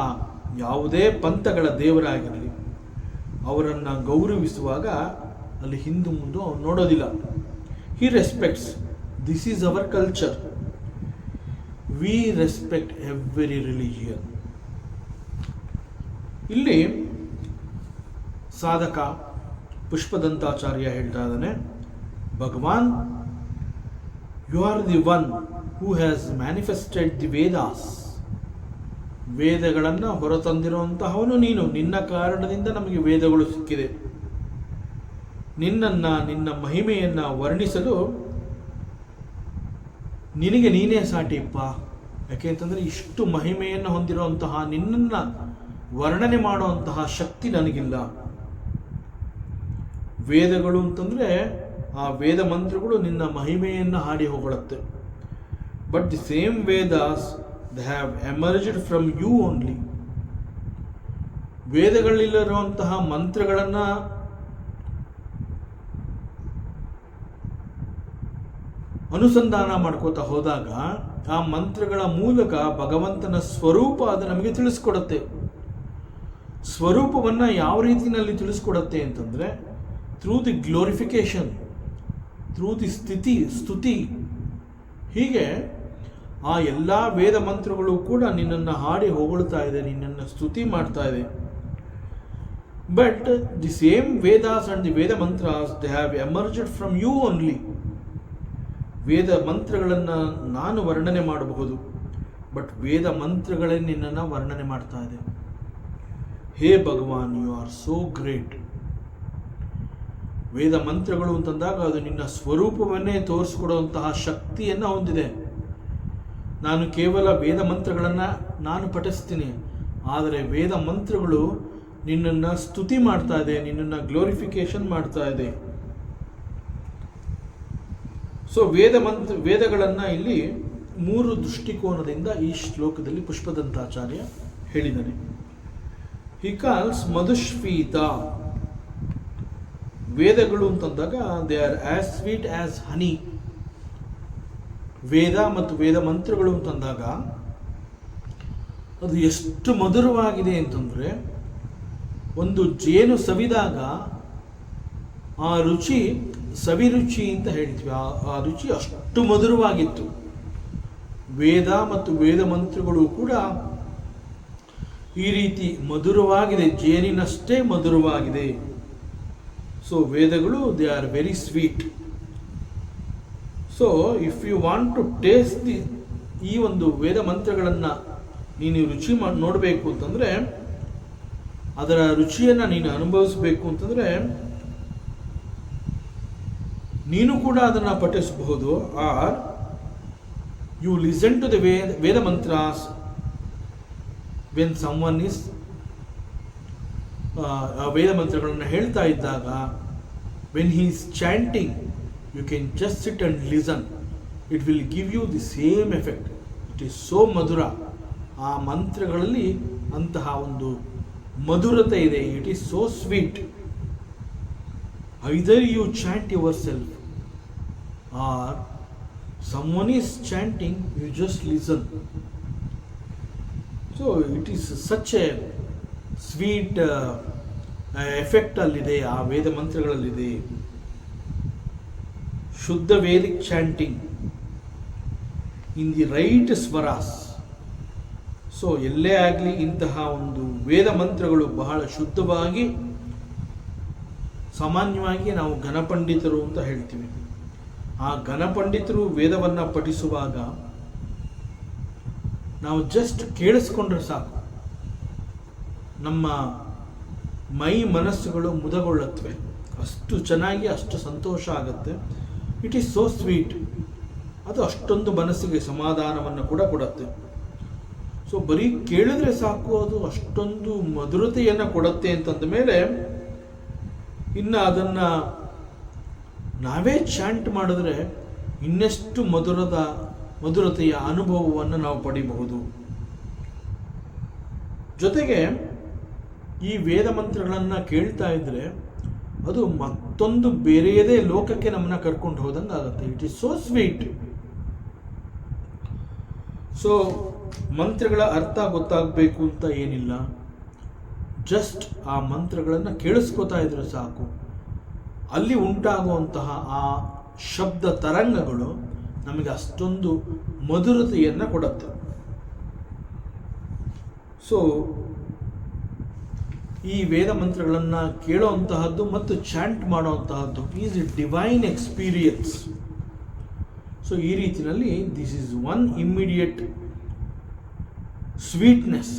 ಯಾವುದೇ ಪಂಥಗಳ ದೇವರಾಗಿರಲಿ, ಅವರನ್ನು ಗೌರವಿಸುವಾಗ ಅಲ್ಲಿ ಹಿಂದು ಮುಂದೆ ಅವನು ನೋಡೋದಿಲ್ಲ. He respects. This is our culture. We respect every religion. ಇಲ್ಲಿ ಸಾಧಕ ಪುಷ್ಪದಂತಾಚಾರ್ಯ ಹೇಳ್ತಾ ಇದ್ದಾನೆ, Bhagavan, you are the one who has manifested the Vedas. ವೇದಗಳನ್ನು ಹೊರತಂದಿರುವಂತಹವನು ನೀನು. ನಿನ್ನ ಕಾರಣದಿಂದ ನಮಗೆ ವೇದಗಳು ಸಿಕ್ಕಿದೆ. ನಿನ್ನ ಮಹಿಮೆಯನ್ನು ವರ್ಣಿಸಲು ನಿನಗೆ ನೀನೇ ಸಾಟಿಪ್ಪ. ಯಾಕೆಂತಂದರೆ ಇಷ್ಟು ಮಹಿಮೆಯನ್ನು ಹೊಂದಿರುವಂತಹ ನಿನ್ನನ್ನು ವರ್ಣನೆ ಮಾಡುವಂತಹ ಶಕ್ತಿ ನನಗಿಲ್ಲ. ವೇದಗಳು ಅಂತಂದರೆ ಆ ವೇದ ಮಂತ್ರಗಳು ನಿನ್ನ ಮಹಿಮೆಯನ್ನು ಹಾಡಿ ಹೊಗಳುತ್ತೆ. But the same Vedas they have emerged from you only. ವೇದಗಳಲ್ಲಿರುವಂತಹ ಮಂತ್ರಗಳನ್ನು ಅನುಸಂಧಾನ ಮಾಡ್ಕೋತಾ ಹೋದಾಗ ಆ ಮಂತ್ರಗಳ ಮೂಲಕ ಭಗವಂತನ ಸ್ವರೂಪ ಅದು ನಮಗೆ ತಿಳಿಸ್ಕೊಡುತ್ತೆ. ಸ್ವರೂಪವನ್ನು ಯಾವ ರೀತಿಯಲ್ಲಿ ತಿಳಿಸ್ಕೊಡುತ್ತೆ ಅಂತಂದರೆ through the glorification, through the ಸ್ತುತಿ. ಹೀಗೆ ಆ ಎಲ್ಲ ವೇದ ಮಂತ್ರಗಳು ಕೂಡ ನಿನ್ನನ್ನು ಹಾಡಿ ಹೊಗಳ್ತಾ ಇದೆ, ನಿನ್ನನ್ನು ಸ್ತುತಿ ಮಾಡ್ತಾ ಇದೆ. But the same Vedas and the Veda mantras they have emerged from you only. ವೇದ ಮಂತ್ರಗಳನ್ನು ನಾನು ವರ್ಣನೆ ಮಾಡಬಹುದು, ಬಟ್ ವೇದ ಮಂತ್ರಗಳೇ ನಿನ್ನನ್ನು ವರ್ಣನೆ ಮಾಡ್ತಾ ಇದೆ. ಹೇ ಭಗವಾನ್, ಯು ಆರ್ ಸೋ ಗ್ರೇಟ್. ವೇದ ಮಂತ್ರಗಳು ಅಂತಂದಾಗ ಅದು ನಿನ್ನ ಸ್ವರೂಪವನ್ನೇ ತೋರಿಸ್ಕೊಡುವಂತಹ ಶಕ್ತಿಯನ್ನು ಹೊಂದಿದೆ. ನಾನು ಕೇವಲ ವೇದ ಮಂತ್ರಗಳನ್ನು ನಾನು ಪಠಿಸ್ತೀನಿ, ಆದರೆ ವೇದ ಮಂತ್ರಗಳು ನಿನ್ನನ್ನು ಸ್ತುತಿ ಮಾಡ್ತಾ ಇದೆ, ನಿನ್ನನ್ನು ಗ್ಲೋರಿಫಿಕೇಶನ್ ಮಾಡ್ತಾ ಇದೆ. ಸೊ ವೇದಗಳನ್ನು ಇಲ್ಲಿ 3 ದೃಷ್ಟಿಕೋನದಿಂದ ಈ ಶ್ಲೋಕದಲ್ಲಿ ಪುಷ್ಪದಂತಾಚಾರ್ಯ ಹೇಳಿದ್ದಾನೆ. He calls madhusphita. ವೇದಗಳು ಅಂತಂದಾಗ they are as sweet as honey. ವೇದ ಮತ್ತು ವೇದ ಮಂತ್ರಗಳು ಅಂತಂದಾಗ ಅದು ಎಷ್ಟು ಮಧುರವಾಗಿದೆ ಅಂತಂದರೆ, ಒಂದು ಜೇನು ಸವಿದಾಗ ಆ ರುಚಿ ಸವಿರುಚಿ ಅಂತ ಹೇಳ್ತೀವಿ. ಆ ರುಚಿ ಅಷ್ಟು ಮಧುರವಾಗಿತ್ತು. ವೇದ ಮತ್ತು ವೇದ ಮಂತ್ರಗಳು ಕೂಡ ಈ ರೀತಿ ಮಧುರವಾಗಿದೆ, ಜೇನಿನಷ್ಟೇ ಮಧುರವಾಗಿದೆ. ಸೊ ವೇದಗಳು they are very sweet. So if you want to taste ಈ ಒಂದು ವೇದ ಮಂತ್ರಗಳನ್ನು ನೀನು ರುಚಿ ನೋಡಬೇಕು ಅಂತಂದರೆ, ಅದರ ರುಚಿಯನ್ನು ನೀನು ಅನುಭವಿಸಬೇಕು ಅಂತಂದರೆ ನೀನು ಕೂಡ ಅದನ್ನು ಪಠಿಸಬಹುದು. Are you listen to the Veda mantras when someone is Veda ಮಂತ್ರಗಳನ್ನು ಹೇಳ್ತಾ ಇದ್ದಾಗ, when he is chanting, you can just sit and listen. It will give you the same effect. It is so ಮಧುರ. ಆ ಮಂತ್ರಗಳಲ್ಲಿ ಅಂತಹ ಒಂದು ಮಧುರತೆ ಇದೆ. It is so sweet. Either you chant yourself or someone is chanting, you just listen. So it is such a sweet effect allide ಆ ವೇದ ಮಂತ್ರಗಳಲ್ಲಿದೆ. ಶುದ್ಧ Vedic chanting in the right swaras. So ಎಲ್ಲೇ ಆಗಲಿ ಇಂತಹ ಒಂದು ವೇದ ಮಂತ್ರಗಳು ಬಹಳ ಶುದ್ಧವಾಗಿ, ಸಾಮಾನ್ಯವಾಗಿ ನಾವು ಘನಪಂಡಿತರು ಅಂತ ಹೇಳ್ತೀವಿ. ಆ ಘನಪಂಡಿತರು ವೇದವನ್ನು ಪಠಿಸುವಾಗ ನಾವು ಜಸ್ಟ್ ಕೇಳಿಸ್ಕೊಂಡ್ರೆ ಸಾಕು, ನಮ್ಮ ಮೈ ಮನಸ್ಸುಗಳು ಮುದಗೊಳ್ಳುತ್ತವೆ. ಅಷ್ಟು ಚೆನ್ನಾಗಿ, ಅಷ್ಟು ಸಂತೋಷ ಆಗುತ್ತೆ. It is so sweet. ಅದು ಅಷ್ಟೊಂದು ಮನಸ್ಸಿಗೆ ಸಮಾಧಾನವನ್ನು ಕೂಡ ಕೊಡುತ್ತೆ. ಸೊ ಬರೀ ಕೇಳಿದ್ರೆ ಸಾಕು, ಅದು ಅಷ್ಟೊಂದು ಮಧುರತೆಯನ್ನು ಕೊಡುತ್ತೆ ಅಂತಂದ ಮೇಲೆ ಇನ್ನು ಅದನ್ನು ನಾವೇ ಚಾಂಟ್ ಮಾಡಿದ್ರೆ ಇನ್ನೆಷ್ಟು ಮಧುರತೆಯ ಅನುಭವವನ್ನು ನಾವು ಪಡಿಬಹುದು. ಜೊತೆಗೆ ಈ ವೇದ ಮಂತ್ರಗಳನ್ನು ಕೇಳ್ತಾ ಇದ್ರೆ ಅದು ಮತ್ತೊಂದು ಬೇರೆಯದೇ ಲೋಕಕ್ಕೆ ನಮ್ಮನ್ನ ಕರ್ಕೊಂಡು ಹೋದಂಗೆ ಆಗುತ್ತೆ. It is so sweet. So ಮಂತ್ರಗಳ ಅರ್ಥ ಗೊತ್ತಾಗಬೇಕು ಅಂತ ಏನಿಲ್ಲ, ಜಸ್ಟ್ ಆ ಮಂತ್ರಗಳನ್ನು ಕೇಳಿಸ್ಕೊತಾ ಇದ್ರೆ ಸಾಕು. ಅಲ್ಲಿ ಉಂಟಾಗುವಂತಹ ಆ ಶಬ್ದ ತರಂಗಗಳು ನಮಗೆ ಅಷ್ಟೊಂದು ಮಧುರತೆಯನ್ನು ಕೊಡುತ್ತೆ. ಸೊ ಈ ವೇದ ಮಂತ್ರಗಳನ್ನು ಕೇಳುವಂತಹದ್ದು ಮತ್ತು ಚಾಂಟ್ ಮಾಡುವಂತಹದ್ದು is a divine experience. So ಈ ರೀತಿಯಲ್ಲಿ this is one immediate sweetness,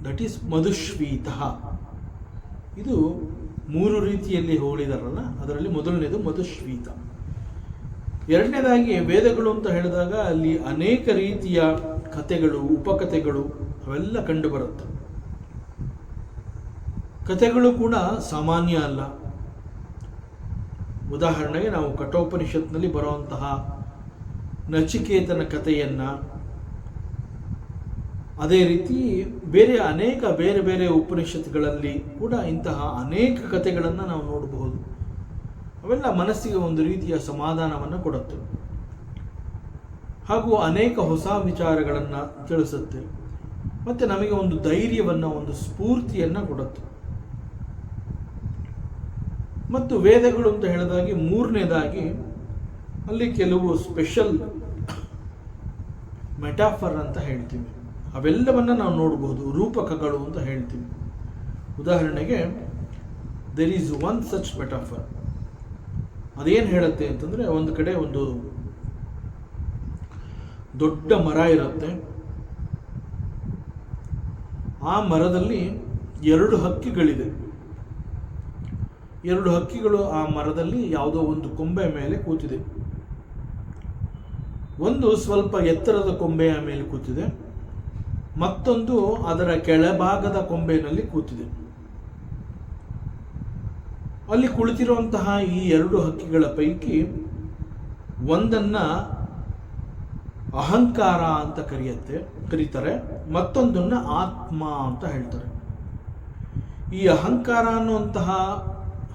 that is ಮಧುಶ್ವೀತ. ಇದು 3 ರೀತಿಯಲ್ಲಿ ಹೋಳಿದಾರಲ್ಲ, ಅದರಲ್ಲಿ ಮೊದಲನೇದು ಮಧುಶ್ವೀತ. ಎರಡನೇದಾಗಿ ವೇದಗಳು ಅಂತ ಹೇಳಿದಾಗ ಅಲ್ಲಿ ಅನೇಕ ರೀತಿಯ ಕಥೆಗಳು, ಉಪಕಥೆಗಳು ಅವೆಲ್ಲ ಕಂಡು ಬರುತ್ತೆ. ಕಥೆಗಳು ಕೂಡ ಸಾಮಾನ್ಯ ಅಲ್ಲ. ಉದಾಹರಣೆಗೆ ನಾವು ಕಠೋಪನಿಷತ್ನಲ್ಲಿ ಬರುವಂತಹ ನಚಿಕೇತನ ಕಥೆಯನ್ನ, ಅದೇ ರೀತಿ ಬೇರೆ ಬೇರೆ ಉಪನಿಷತ್ತುಗಳಲ್ಲಿ ಕೂಡ ಇಂತಹ ಅನೇಕ ಕಥೆಗಳನ್ನು ನಾವು ನೋಡಬಹುದು. ಅವೆಲ್ಲ ಮನಸ್ಸಿಗೆ ಒಂದು ರೀತಿಯ ಸಮಾಧಾನವನ್ನು ಕೊಡುತ್ತೆ, ಹಾಗೂ ಅನೇಕ ಹೊಸ ವಿಚಾರಗಳನ್ನು ತಿಳಿಸುತ್ತೆ, ಮತ್ತು ನಮಗೆ ಒಂದು ಧೈರ್ಯವನ್ನು, ಒಂದು ಸ್ಫೂರ್ತಿಯನ್ನು ಕೊಡುತ್ತೆ. ಮತ್ತು ವೇದಗಳು ಅಂತ ಹೇಳಿದಾಗಿ ಮೂರನೇದಾಗಿ ಅಲ್ಲಿ ಕೆಲವು ಸ್ಪೆಷಲ್ ಮೆಟಾಫರ್ ಅಂತ ಹೇಳ್ತೀವಿ, ಅವೆಲ್ಲವನ್ನು ನಾವು ನೋಡಬಹುದು, ರೂಪಕಗಳು ಅಂತ ಹೇಳ್ತೀವಿ. ಉದಾಹರಣೆಗೆ there is one such metaphor. ಅದೇನು ಹೇಳುತ್ತೆ ಅಂತಂದರೆ, ಒಂದು ಕಡೆ ಒಂದು ದೊಡ್ಡ ಮರ ಇರುತ್ತೆ. ಆ ಮರದಲ್ಲಿ 2 ಹಕ್ಕಿಗಳಿದೆ. 2 ಹಕ್ಕಿಗಳು ಆ ಮರದಲ್ಲಿ ಯಾವುದೋ ಒಂದು ಕೊಂಬೆ ಮೇಲೆ ಕೂತಿದೆ. ಒಂದು ಸ್ವಲ್ಪ ಎತ್ತರದ ಕೊಂಬೆಯ ಮೇಲೆ ಕೂತಿದೆ, ಮತ್ತೊಂದು ಅದರ ಕೆಳಭಾಗದ ಕೊಂಬೆಯಲ್ಲಿ ಕೂತಿದೆ. ಅಲ್ಲಿ ಕುಳಿತಿರುವಂತಹ ಈ 2 ಹಕ್ಕಿಗಳ ಪೈಕಿ ಒಂದನ್ನ ಅಹಂಕಾರ ಅಂತ ಕರೀತಾರೆ, ಮತ್ತೊಂದನ್ನ ಆತ್ಮ ಅಂತ ಹೇಳ್ತಾರೆ. ಈ ಅಹಂಕಾರ ಅನ್ನುವಂತಹ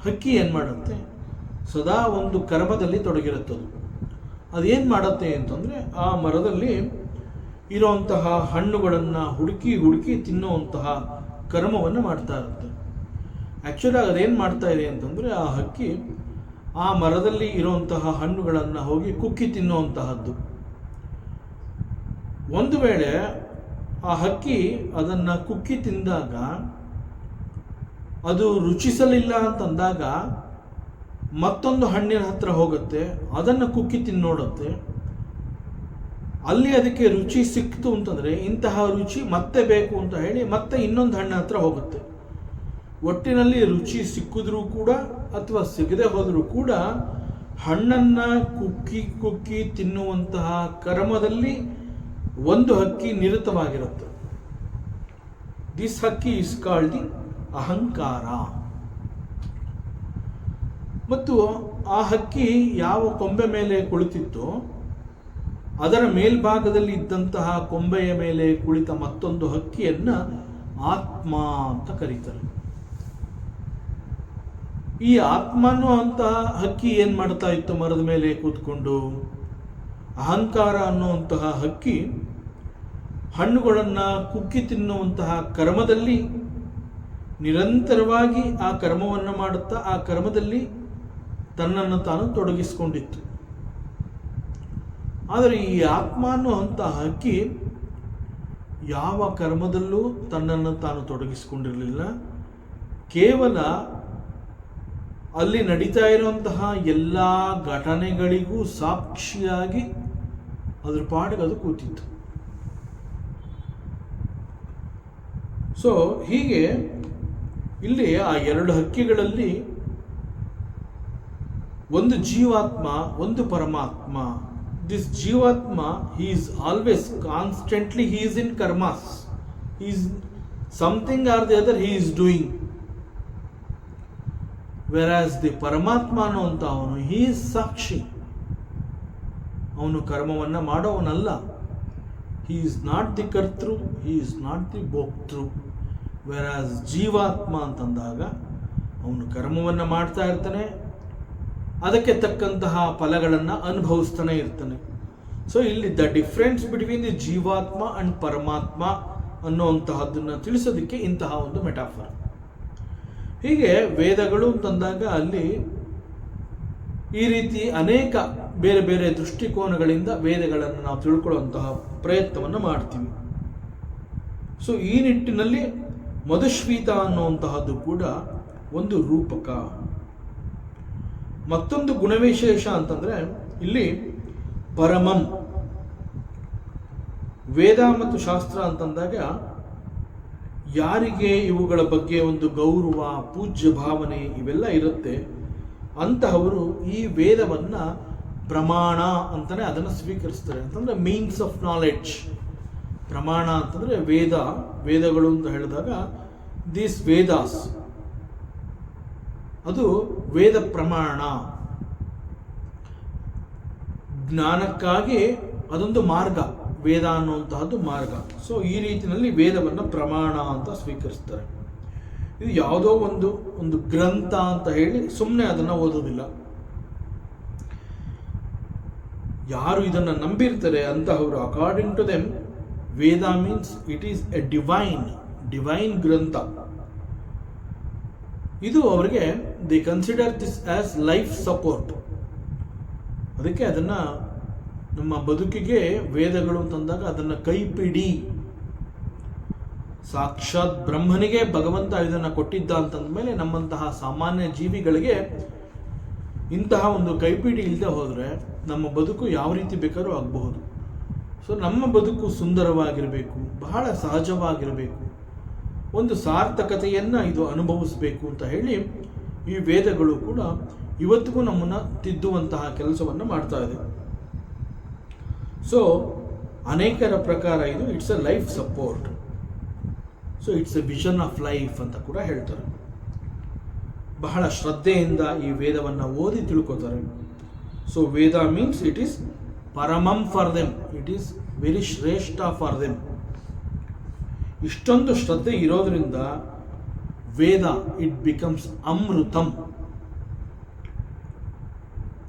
ಹಕ್ಕಿ ಏನು ಮಾಡುತ್ತೆ, ಸದಾ ಒಂದು ಕರ್ಮದಲ್ಲಿ ತೊಡಗಿರುತ್ತದು. ಅದೇನು ಮಾಡುತ್ತೆ ಅಂತಂದರೆ, ಆ ಮರದಲ್ಲಿ ಇರುವಂತಹ ಹಣ್ಣುಗಳನ್ನು ಹುಡುಕಿ ತಿನ್ನುವಂತಹ ಕರ್ಮವನ್ನು ಮಾಡ್ತಾ ಇರುತ್ತೆ. ಆ್ಯಕ್ಚುಲಿ ಅದೇನು ಮಾಡ್ತಾ ಇದೆ ಅಂತಂದರೆ, ಆ ಹಕ್ಕಿ ಆ ಮರದಲ್ಲಿ ಇರುವಂತಹ ಹಣ್ಣುಗಳನ್ನು ಹೋಗಿ ಕುಕ್ಕಿ ತಿನ್ನುವಂತಹದ್ದು. ಒಂದು ವೇಳೆ ಆ ಹಕ್ಕಿ ಅದನ್ನು ಕುಕ್ಕಿ ತಿಂದಾಗ ಅದು ರುಚಿಸಲಿಲ್ಲ ಅಂತಂದಾಗ ಮತ್ತೊಂದು ಹಣ್ಣಿನ ಹತ್ರ ಹೋಗುತ್ತೆ, ಅದನ್ನು ಕುಕ್ಕಿ ತಿನ್ನೋಡುತ್ತೆ. ಅಲ್ಲಿ ಅದಕ್ಕೆ ರುಚಿ ಸಿಕ್ತು ಅಂತಂದರೆ ಇಂತಹ ರುಚಿ ಮತ್ತೆ ಬೇಕು ಅಂತ ಹೇಳಿ ಮತ್ತೆ ಇನ್ನೊಂದು ಹಣ್ಣಿನ ಹತ್ರ ಹೋಗುತ್ತೆ. ಒಟ್ಟಿನಲ್ಲಿ ರುಚಿ ಸಿಕ್ಕಿದ್ರೂ ಕೂಡ ಅಥವಾ ಸಿಗದೆ ಹೋದರೂ ಕೂಡ ಹಣ್ಣನ್ನು ಕುಕ್ಕಿ ತಿನ್ನುವಂತಹ ಕರ್ಮದಲ್ಲಿ ಒಂದು ಹಕ್ಕಿ ನಿರತವಾಗಿರುತ್ತೆ. ದಿಸ್ ಹಕ್ಕಿ ಇಸ್ ಕಾಲ್ಡ್ ದಿ ಅಹಂಕಾರ. ಮತ್ತು ಆ ಹಕ್ಕಿ ಯಾವ ಕೊಂಬೆ ಮೇಲೆ ಕುಳಿತಿತ್ತೋ ಅದರ ಮೇಲ್ಭಾಗದಲ್ಲಿ ಇದ್ದಂತಹ ಕೊಂಬೆಯ ಮೇಲೆ ಕುಳಿತ ಮತ್ತೊಂದು ಹಕ್ಕಿಯನ್ನ ಆತ್ಮ ಅಂತ ಕರೀತಾರೆ. ಈ ಆತ್ಮ ಅನ್ನುವಂತಹ ಹಕ್ಕಿ ಏನ್ ಮಾಡ್ತಾ ಇತ್ತು, ಮರದ ಮೇಲೆ ಕೂತ್ಕೊಂಡು? ಅಹಂಕಾರ ಅನ್ನುವಂತಹ ಹಕ್ಕಿ ಹಣ್ಣುಗಳನ್ನು ಕುಕ್ಕಿ ತಿನ್ನುವಂತಹ ಕರ್ಮದಲ್ಲಿ ನಿರಂತರವಾಗಿ ಆ ಕರ್ಮವನ್ನು ಮಾಡುತ್ತಾ ಆ ಕರ್ಮದಲ್ಲಿ ತನ್ನನ್ನು ತಾನು ತೊಡಗಿಸಿಕೊಂಡಿತ್ತು. ಆದರೆ ಈ ಆತ್ಮ ಅನ್ನುವಂತಹ ಹಕ್ಕಿ ಯಾವ ಕರ್ಮದಲ್ಲೂ ತನ್ನನ್ನು ತಾನು ತೊಡಗಿಸಿಕೊಂಡಿರಲಿಲ್ಲ. ಕೇವಲ ಅಲ್ಲಿ ನಡೀತಾ ಇರುವಂತಹ ಎಲ್ಲ ಘಟನೆಗಳಿಗೂ ಸಾಕ್ಷಿಯಾಗಿ ಅದ್ರ ಪಾಡಿಗೆ ಅದು ಕೂತಿತ್ತು. ಸೊ ಹೀಗೆ ಇಲ್ಲಿ ಆ 2 ಹಕ್ಕಿಗಳಲ್ಲಿ ಒಂದು ಜೀವಾತ್ಮ, ಒಂದು ಪರಮಾತ್ಮ. ದಿಸ್ ಜೀವಾತ್ಮ, he is always constantly he is in karmas, he is something or the other he is doing. Whereas the Paramatma ಅನ್ನುವಂಥ ಅವನು ಹೀ ಈಸ್ ಸಾಕ್ಷಿ, ಅವನು ಕರ್ಮವನ್ನು ಮಾಡೋವನಲ್ಲ. ಹಿ ಈಸ್ ನಾಟ್ ದಿ ಕರ್ತೃ, ಹಿ ಈಸ್ ನಾಟ್ ದಿ ಭೋಕ್ತೃ. ವೆರಾಸ್ ಜೀವಾತ್ಮ ಅಂತಂದಾಗ ಅವನು ಕರ್ಮವನ್ನು ಮಾಡ್ತಾ ಇರ್ತಾನೆ, ಅದಕ್ಕೆ ತಕ್ಕಂತಹ ಫಲಗಳನ್ನು ಅನುಭವಿಸ್ತಾನೆ ಇರ್ತಾನೆ. ಸೊ ಇಲ್ಲಿ ದ ಡಿಫ್ರೆನ್ಸ್ ಬಿಟ್ವೀನ್ ದಿ ಜೀವಾತ್ಮ ಅಂಡ್ ಪರಮಾತ್ಮ ಅನ್ನುವಂತಹದ್ದನ್ನು ತಿಳಿಸೋದಕ್ಕೆ ಇಂತಹ ಒಂದು ಮೆಟಾಫರ್. ಹೀಗೆ ವೇದಗಳು ಅಂತಂದಾಗ ಅಲ್ಲಿ ಈ ರೀತಿ ಅನೇಕ ಬೇರೆ ಬೇರೆ ದೃಷ್ಟಿಕೋನಗಳಿಂದ ವೇದಗಳನ್ನು ನಾವು ತಿಳ್ಕೊಳ್ಳುವಂತಹ ಪ್ರಯತ್ನವನ್ನು ಮಾಡ್ತೀವಿ. ಸೊ ಈ ನಿಟ್ಟಿನಲ್ಲಿ ಮಧುಶ್ವೇತ ಅನ್ನುವಂತಹದ್ದು ಕೂಡ ಒಂದು ರೂಪಕ. ಮತ್ತೊಂದು ಗುಣವಿಶೇಷ ಅಂತಂದ್ರೆ ಇಲ್ಲಿ ಪರಮಂ. ವೇದ ಮತ್ತು ಶಾಸ್ತ್ರ ಅಂತಂದಾಗ ಯಾರಿಗೆ ಇವುಗಳ ಬಗ್ಗೆ ಒಂದು ಗೌರವ, ಪೂಜ್ಯ ಭಾವನೆ ಇವೆಲ್ಲ ಇರುತ್ತೆ, ಅಂತಹವರು ಈ ವೇದವನ್ನ ಪ್ರಮಾಣ ಅಂತಾನೆ ಅದನ್ನು ಸ್ವೀಕರಿಸ್ತಾರೆ. ಅಂತಂದ್ರೆ ಮೀನ್ಸ್ ಆಫ್ ನಾಲೆಡ್ಜ್. ಪ್ರಮಾಣ ಅಂತಂದ್ರೆ ವೇದಗಳು ಅಂತ ಹೇಳಿದಾಗ ದೀಸ್ ವೇದಾಸ್, ಅದು ವೇದ ಪ್ರಮಾಣ, ಜ್ಞಾನಕ್ಕಾಗಿ ಅದೊಂದು ಮಾರ್ಗ, ವೇದ ಅನ್ನುವಂತಹದ್ದು ಮಾರ್ಗ. ಸೊ ಈ ರೀತಿಯಲ್ಲಿ ವೇದವನ್ನು ಪ್ರಮಾಣ ಅಂತ ಸ್ವೀಕರಿಸ್ತಾರೆ. ಇದು ಯಾವುದೋ ಒಂದು ಗ್ರಂಥ ಅಂತ ಹೇಳಿ ಸುಮ್ಮನೆ ಅದನ್ನು ಓದೋದಿಲ್ಲ. ಯಾರು ಇದನ್ನು ನಂಬಿರ್ತಾರೆ ಅಂತಹವರು, according to them Veda means it is a divine ಗ್ರಂಥ. ಇದು ಅವರಿಗೆ they consider this as life support. ಅದಕ್ಕೆ ಅದನ್ನು ನಮ್ಮ ಬದುಕಿಗೆ ವೇದಗಳು ಅಂತಂದಾಗ ಅದನ್ನು ಕೈಪಿಡಿ, ಸಾಕ್ಷಾತ್ ಬ್ರಹ್ಮನಿಗೆ ಭಗವಂತ ಇದನ್ನು ಕೊಟ್ಟಿದ್ದ ಅಂತಂದಮೇಲೆ ನಮ್ಮಂತಹ ಸಾಮಾನ್ಯ ಜೀವಿಗಳಿಗೆ ಇಂತಹ ಒಂದು ಕೈಪಿಡಿ ಇಲ್ಲದೆ ಹೋದರೆ ನಮ್ಮ ಬದುಕು ಯಾವ ರೀತಿ ಬೇಕಾದ್ರೂ ಆಗಬಹುದು. ಸೊ ನಮ್ಮ ಬದುಕು ಸುಂದರವಾಗಿರಬೇಕು, ಬಹಳ ಸಹಜವಾಗಿರಬೇಕು, ಒಂದು ಸಾರ್ಥಕತೆಯನ್ನು ಇದು ಅನುಭವಿಸಬೇಕು ಅಂತ ಹೇಳಿ ಈ ವೇದಗಳು ಕೂಡ ಇವತ್ತಿಗೂ ನಮ್ಮನ್ನು ತಿದ್ದುವಂತಹ ಕೆಲಸವನ್ನು ಮಾಡ್ತಾ ಇದೆ. ಸೊ ಅನೇಕರ ಪ್ರಕಾರ ಇದು it's a life support. So it's a vision of life ಅಂತ ಕೂಡ ಹೇಳ್ತಾರೆ. ಬಹಳ ಶ್ರದ್ಧೆಯಿಂದ ಈ ವೇದವನ್ನು ಓದಿ ತಿಳ್ಕೊತಾರೆ. So Veda means it is ಪರಮಂ for them, it is very ಶ್ರೇಷ್ಠ ಫಾರ್ ದೆಮ್. ಇಷ್ಟೊಂದು ಶ್ರದ್ಧೆ ಇರೋದ್ರಿಂದ ವೇದ ಇಟ್ ಬಿಕಮ್ಸ್ ಅಮೃತಂ.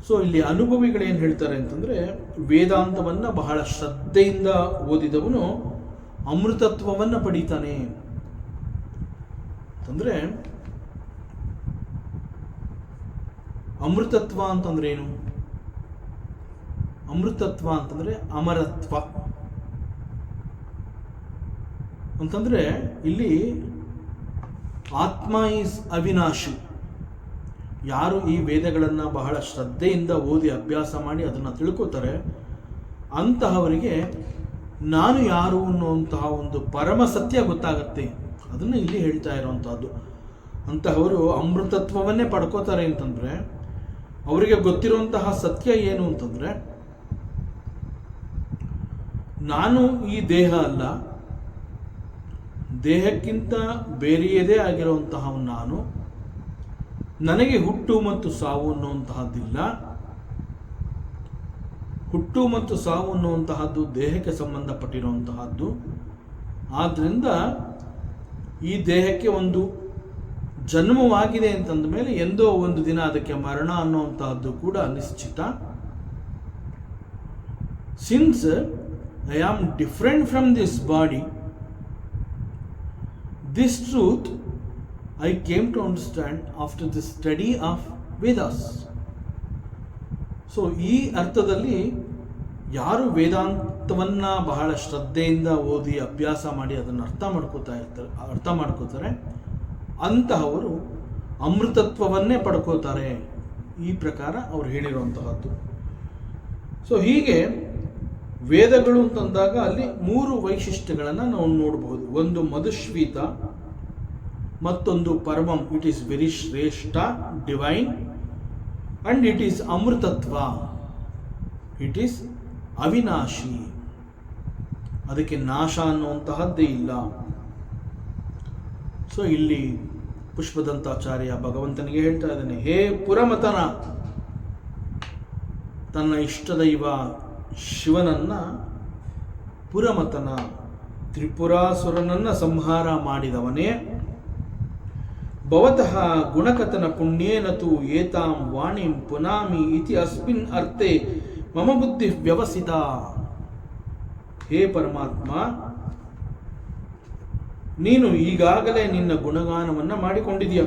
ಸೊ ಇಲ್ಲಿ ಅನುಭವಿಗಳೇನು ಹೇಳ್ತಾರೆ ಅಂತಂದ್ರೆ, ವೇದಾಂತವನ್ನು ಬಹಳ ಶ್ರದ್ಧೆಯಿಂದ ಓದಿದವನು ಅಮೃತತ್ವವನ್ನು ಪಡೀತಾನೆ ಅಂತಂದ್ರೆ. ಅಮೃತತ್ವ ಅಂತಂದ್ರೆ ಏನು? ಅಮೃತತ್ವ ಅಂತಂದ್ರೆ ಅಮರತ್ವ ಅಂತಂದ್ರೆ ಇಲ್ಲಿ ಆತ್ಮ ಈಸ್ ಅವಿನಾಶಿ. ಯಾರು ಈ ವೇದಗಳನ್ನು ಬಹಳ ಶ್ರದ್ಧೆಯಿಂದ ಓದಿ ಅಭ್ಯಾಸ ಮಾಡಿ ಅದನ್ನು ತಿಳ್ಕೊತಾರೆ, ಅಂತಹವರಿಗೆ ನಾನು ಯಾರು ಅನ್ನುವಂತಹ ಒಂದು ಪರಮ ಸತ್ಯ ಗೊತ್ತಾಗತ್ತೆ. ಅದನ್ನು ಇಲ್ಲಿ ಹೇಳ್ತಾ ಇರುವಂತಹದ್ದು. ಅಂತಹವರು ಅಮೃತತ್ವವನ್ನೇ ಪಡ್ಕೋತಾರೆ ಅಂತಂದ್ರೆ ಅವರಿಗೆ ಗೊತ್ತಿರುವಂತಹ ಸತ್ಯ ಏನು ಅಂತಂದ್ರೆ, ನಾನು ಈ ದೇಹ ಅಲ್ಲ, ದೇಹಕ್ಕಿಂತ ಬೇರೆಯದೇ ಆಗಿರುವಂತಹ ನಾನು, ನನಗೆ ಹುಟ್ಟು ಮತ್ತು ಸಾವು ಅನ್ನುವಂತಹದ್ದಿಲ್ಲ. ಹುಟ್ಟು ಮತ್ತು ಸಾವು ಅನ್ನುವಂತಹದ್ದು ದೇಹಕ್ಕೆ ಸಂಬಂಧಪಟ್ಟಿರುವಂತಹದ್ದು. ಆದ್ದರಿಂದ ಈ ದೇಹಕ್ಕೆ ಒಂದು ಜನ್ಮವಾಗಿದೆ ಅಂತಂದ ಮೇಲೆ ಎಂದೋ ಒಂದು ದಿನ ಅದಕ್ಕೆ ಮರಣ ಅನ್ನುವಂತಹದ್ದು ಕೂಡ ನಿಶ್ಚಿತ. Since I am different from this body, this truth I came to understand after the study of Vedas. So ಈ ಅರ್ಥದಲ್ಲಿ ಯಾರು ವೇದಾಂತವನ್ನು ಬಹಳ ಶ್ರದ್ಧೆಯಿಂದ ಓದಿ ಅಭ್ಯಾಸ ಮಾಡಿ ಅದನ್ನು ಅರ್ಥ ಮಾಡ್ಕೋತಾರೆ ಅಂತಹವರು ಅಮೃತತ್ವವನ್ನೇ ಪಡ್ಕೋತಾರೆ. ಈ ಪ್ರಕಾರ ಅವರು ಹೇಳಿರುವಂತಹದ್ದು. ಸೊ ಹೀಗೆ ವೇದಗಳು ಅಂತಂದಾಗ ಅಲ್ಲಿ 3 ವೈಶಿಷ್ಟ್ಯಗಳನ್ನು ನಾವು ನೋಡಬಹುದು. ಒಂದು ಮಧುಶ್ವೇತ, ಮತ್ತೊಂದು ಪರಮಂ, ಇಟ್ ಈಸ್ ವೆರಿ ಶ್ರೇಷ್ಠ, ಡಿವೈನ್, ಅಂಡ್ ಇಟ್ ಈಸ್ ಅಮೃತತ್ವ, ಇಟ್ ಈಸ್ ಅವಿನಾಶಿ, ಅದಕ್ಕೆ ನಾಶ ಅನ್ನುವಂತಹದ್ದೇ ಇಲ್ಲ. ಸೊ ಇಲ್ಲಿ ಪುಷ್ಪದಂತಾಚಾರ್ಯ ಭಗವಂತನಿಗೆ ಹೇಳ್ತಾ ಇದ್ದಾನೆ, ಹೇ ಪುರಮತನ, ತನ್ನ ಇಷ್ಟದೈವ ಶಿವನನ್ನ, ಪುರಮತನ ತ್ರಿಪುರಾಸುರನನ್ನ ಸಂಹಾರ ಮಾಡಿದವನೇ, ಭವತಃ ಗುಣಕಥನ ಪುಣ್ಯೇನ ತು ಏತಾಂ ವಾಣಿಂ ಪುನಾಮಿ ಇತಿ ಅಸ್ಮಿನ್ ಅರ್ಥೆ ಮಮ ಬುದ್ಧಿ ವ್ಯವಸಿತ. ಹೇ ಪರಮಾತ್ಮ, ನೀನು ಈಗಾಗಲೇ ನಿನ್ನ ಗುಣಗಾನವನ್ನ ಮಾಡಿಕೊಂಡಿದೀಯ.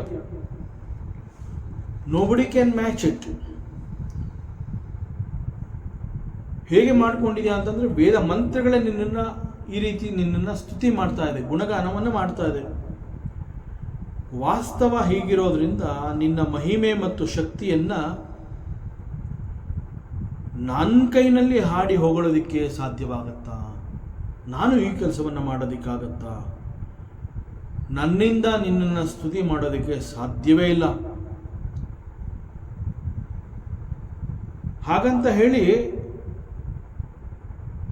Nobody can match it. ಹೇಗೆ ಮಾಡ್ಕೊಂಡಿದ್ಯಾ ಅಂತಂದ್ರೆ, ವೇದ ಮಂತ್ರಗಳೇ ನಿನ್ನನ್ನು ಈ ರೀತಿ ನಿನ್ನನ್ನು ಸ್ತುತಿ ಮಾಡ್ತಾ ಇದೆ, ಗುಣಗಾನವನ್ನು ಮಾಡ್ತಾ ಇದೆ. ವಾಸ್ತವ ಹೀಗಿರೋದ್ರಿಂದ ನಿನ್ನ ಮಹಿಮೆ ಮತ್ತು ಶಕ್ತಿಯನ್ನ ನನ್ನ ಕೈನಲ್ಲಿ ಹಾಡಿ ಹೊಗಳೋದಿಕ್ಕೆ ಸಾಧ್ಯವಾಗತ್ತಾ? ನಾನು ಈ ಕೆಲಸವನ್ನು ಮಾಡೋದಿಕ್ಕಾಗತ್ತಾ? ನನ್ನಿಂದ ನಿನ್ನನ್ನು ಸ್ತುತಿ ಮಾಡೋದಕ್ಕೆ ಸಾಧ್ಯವೇ ಇಲ್ಲ. ಹಾಗಂತ ಹೇಳಿ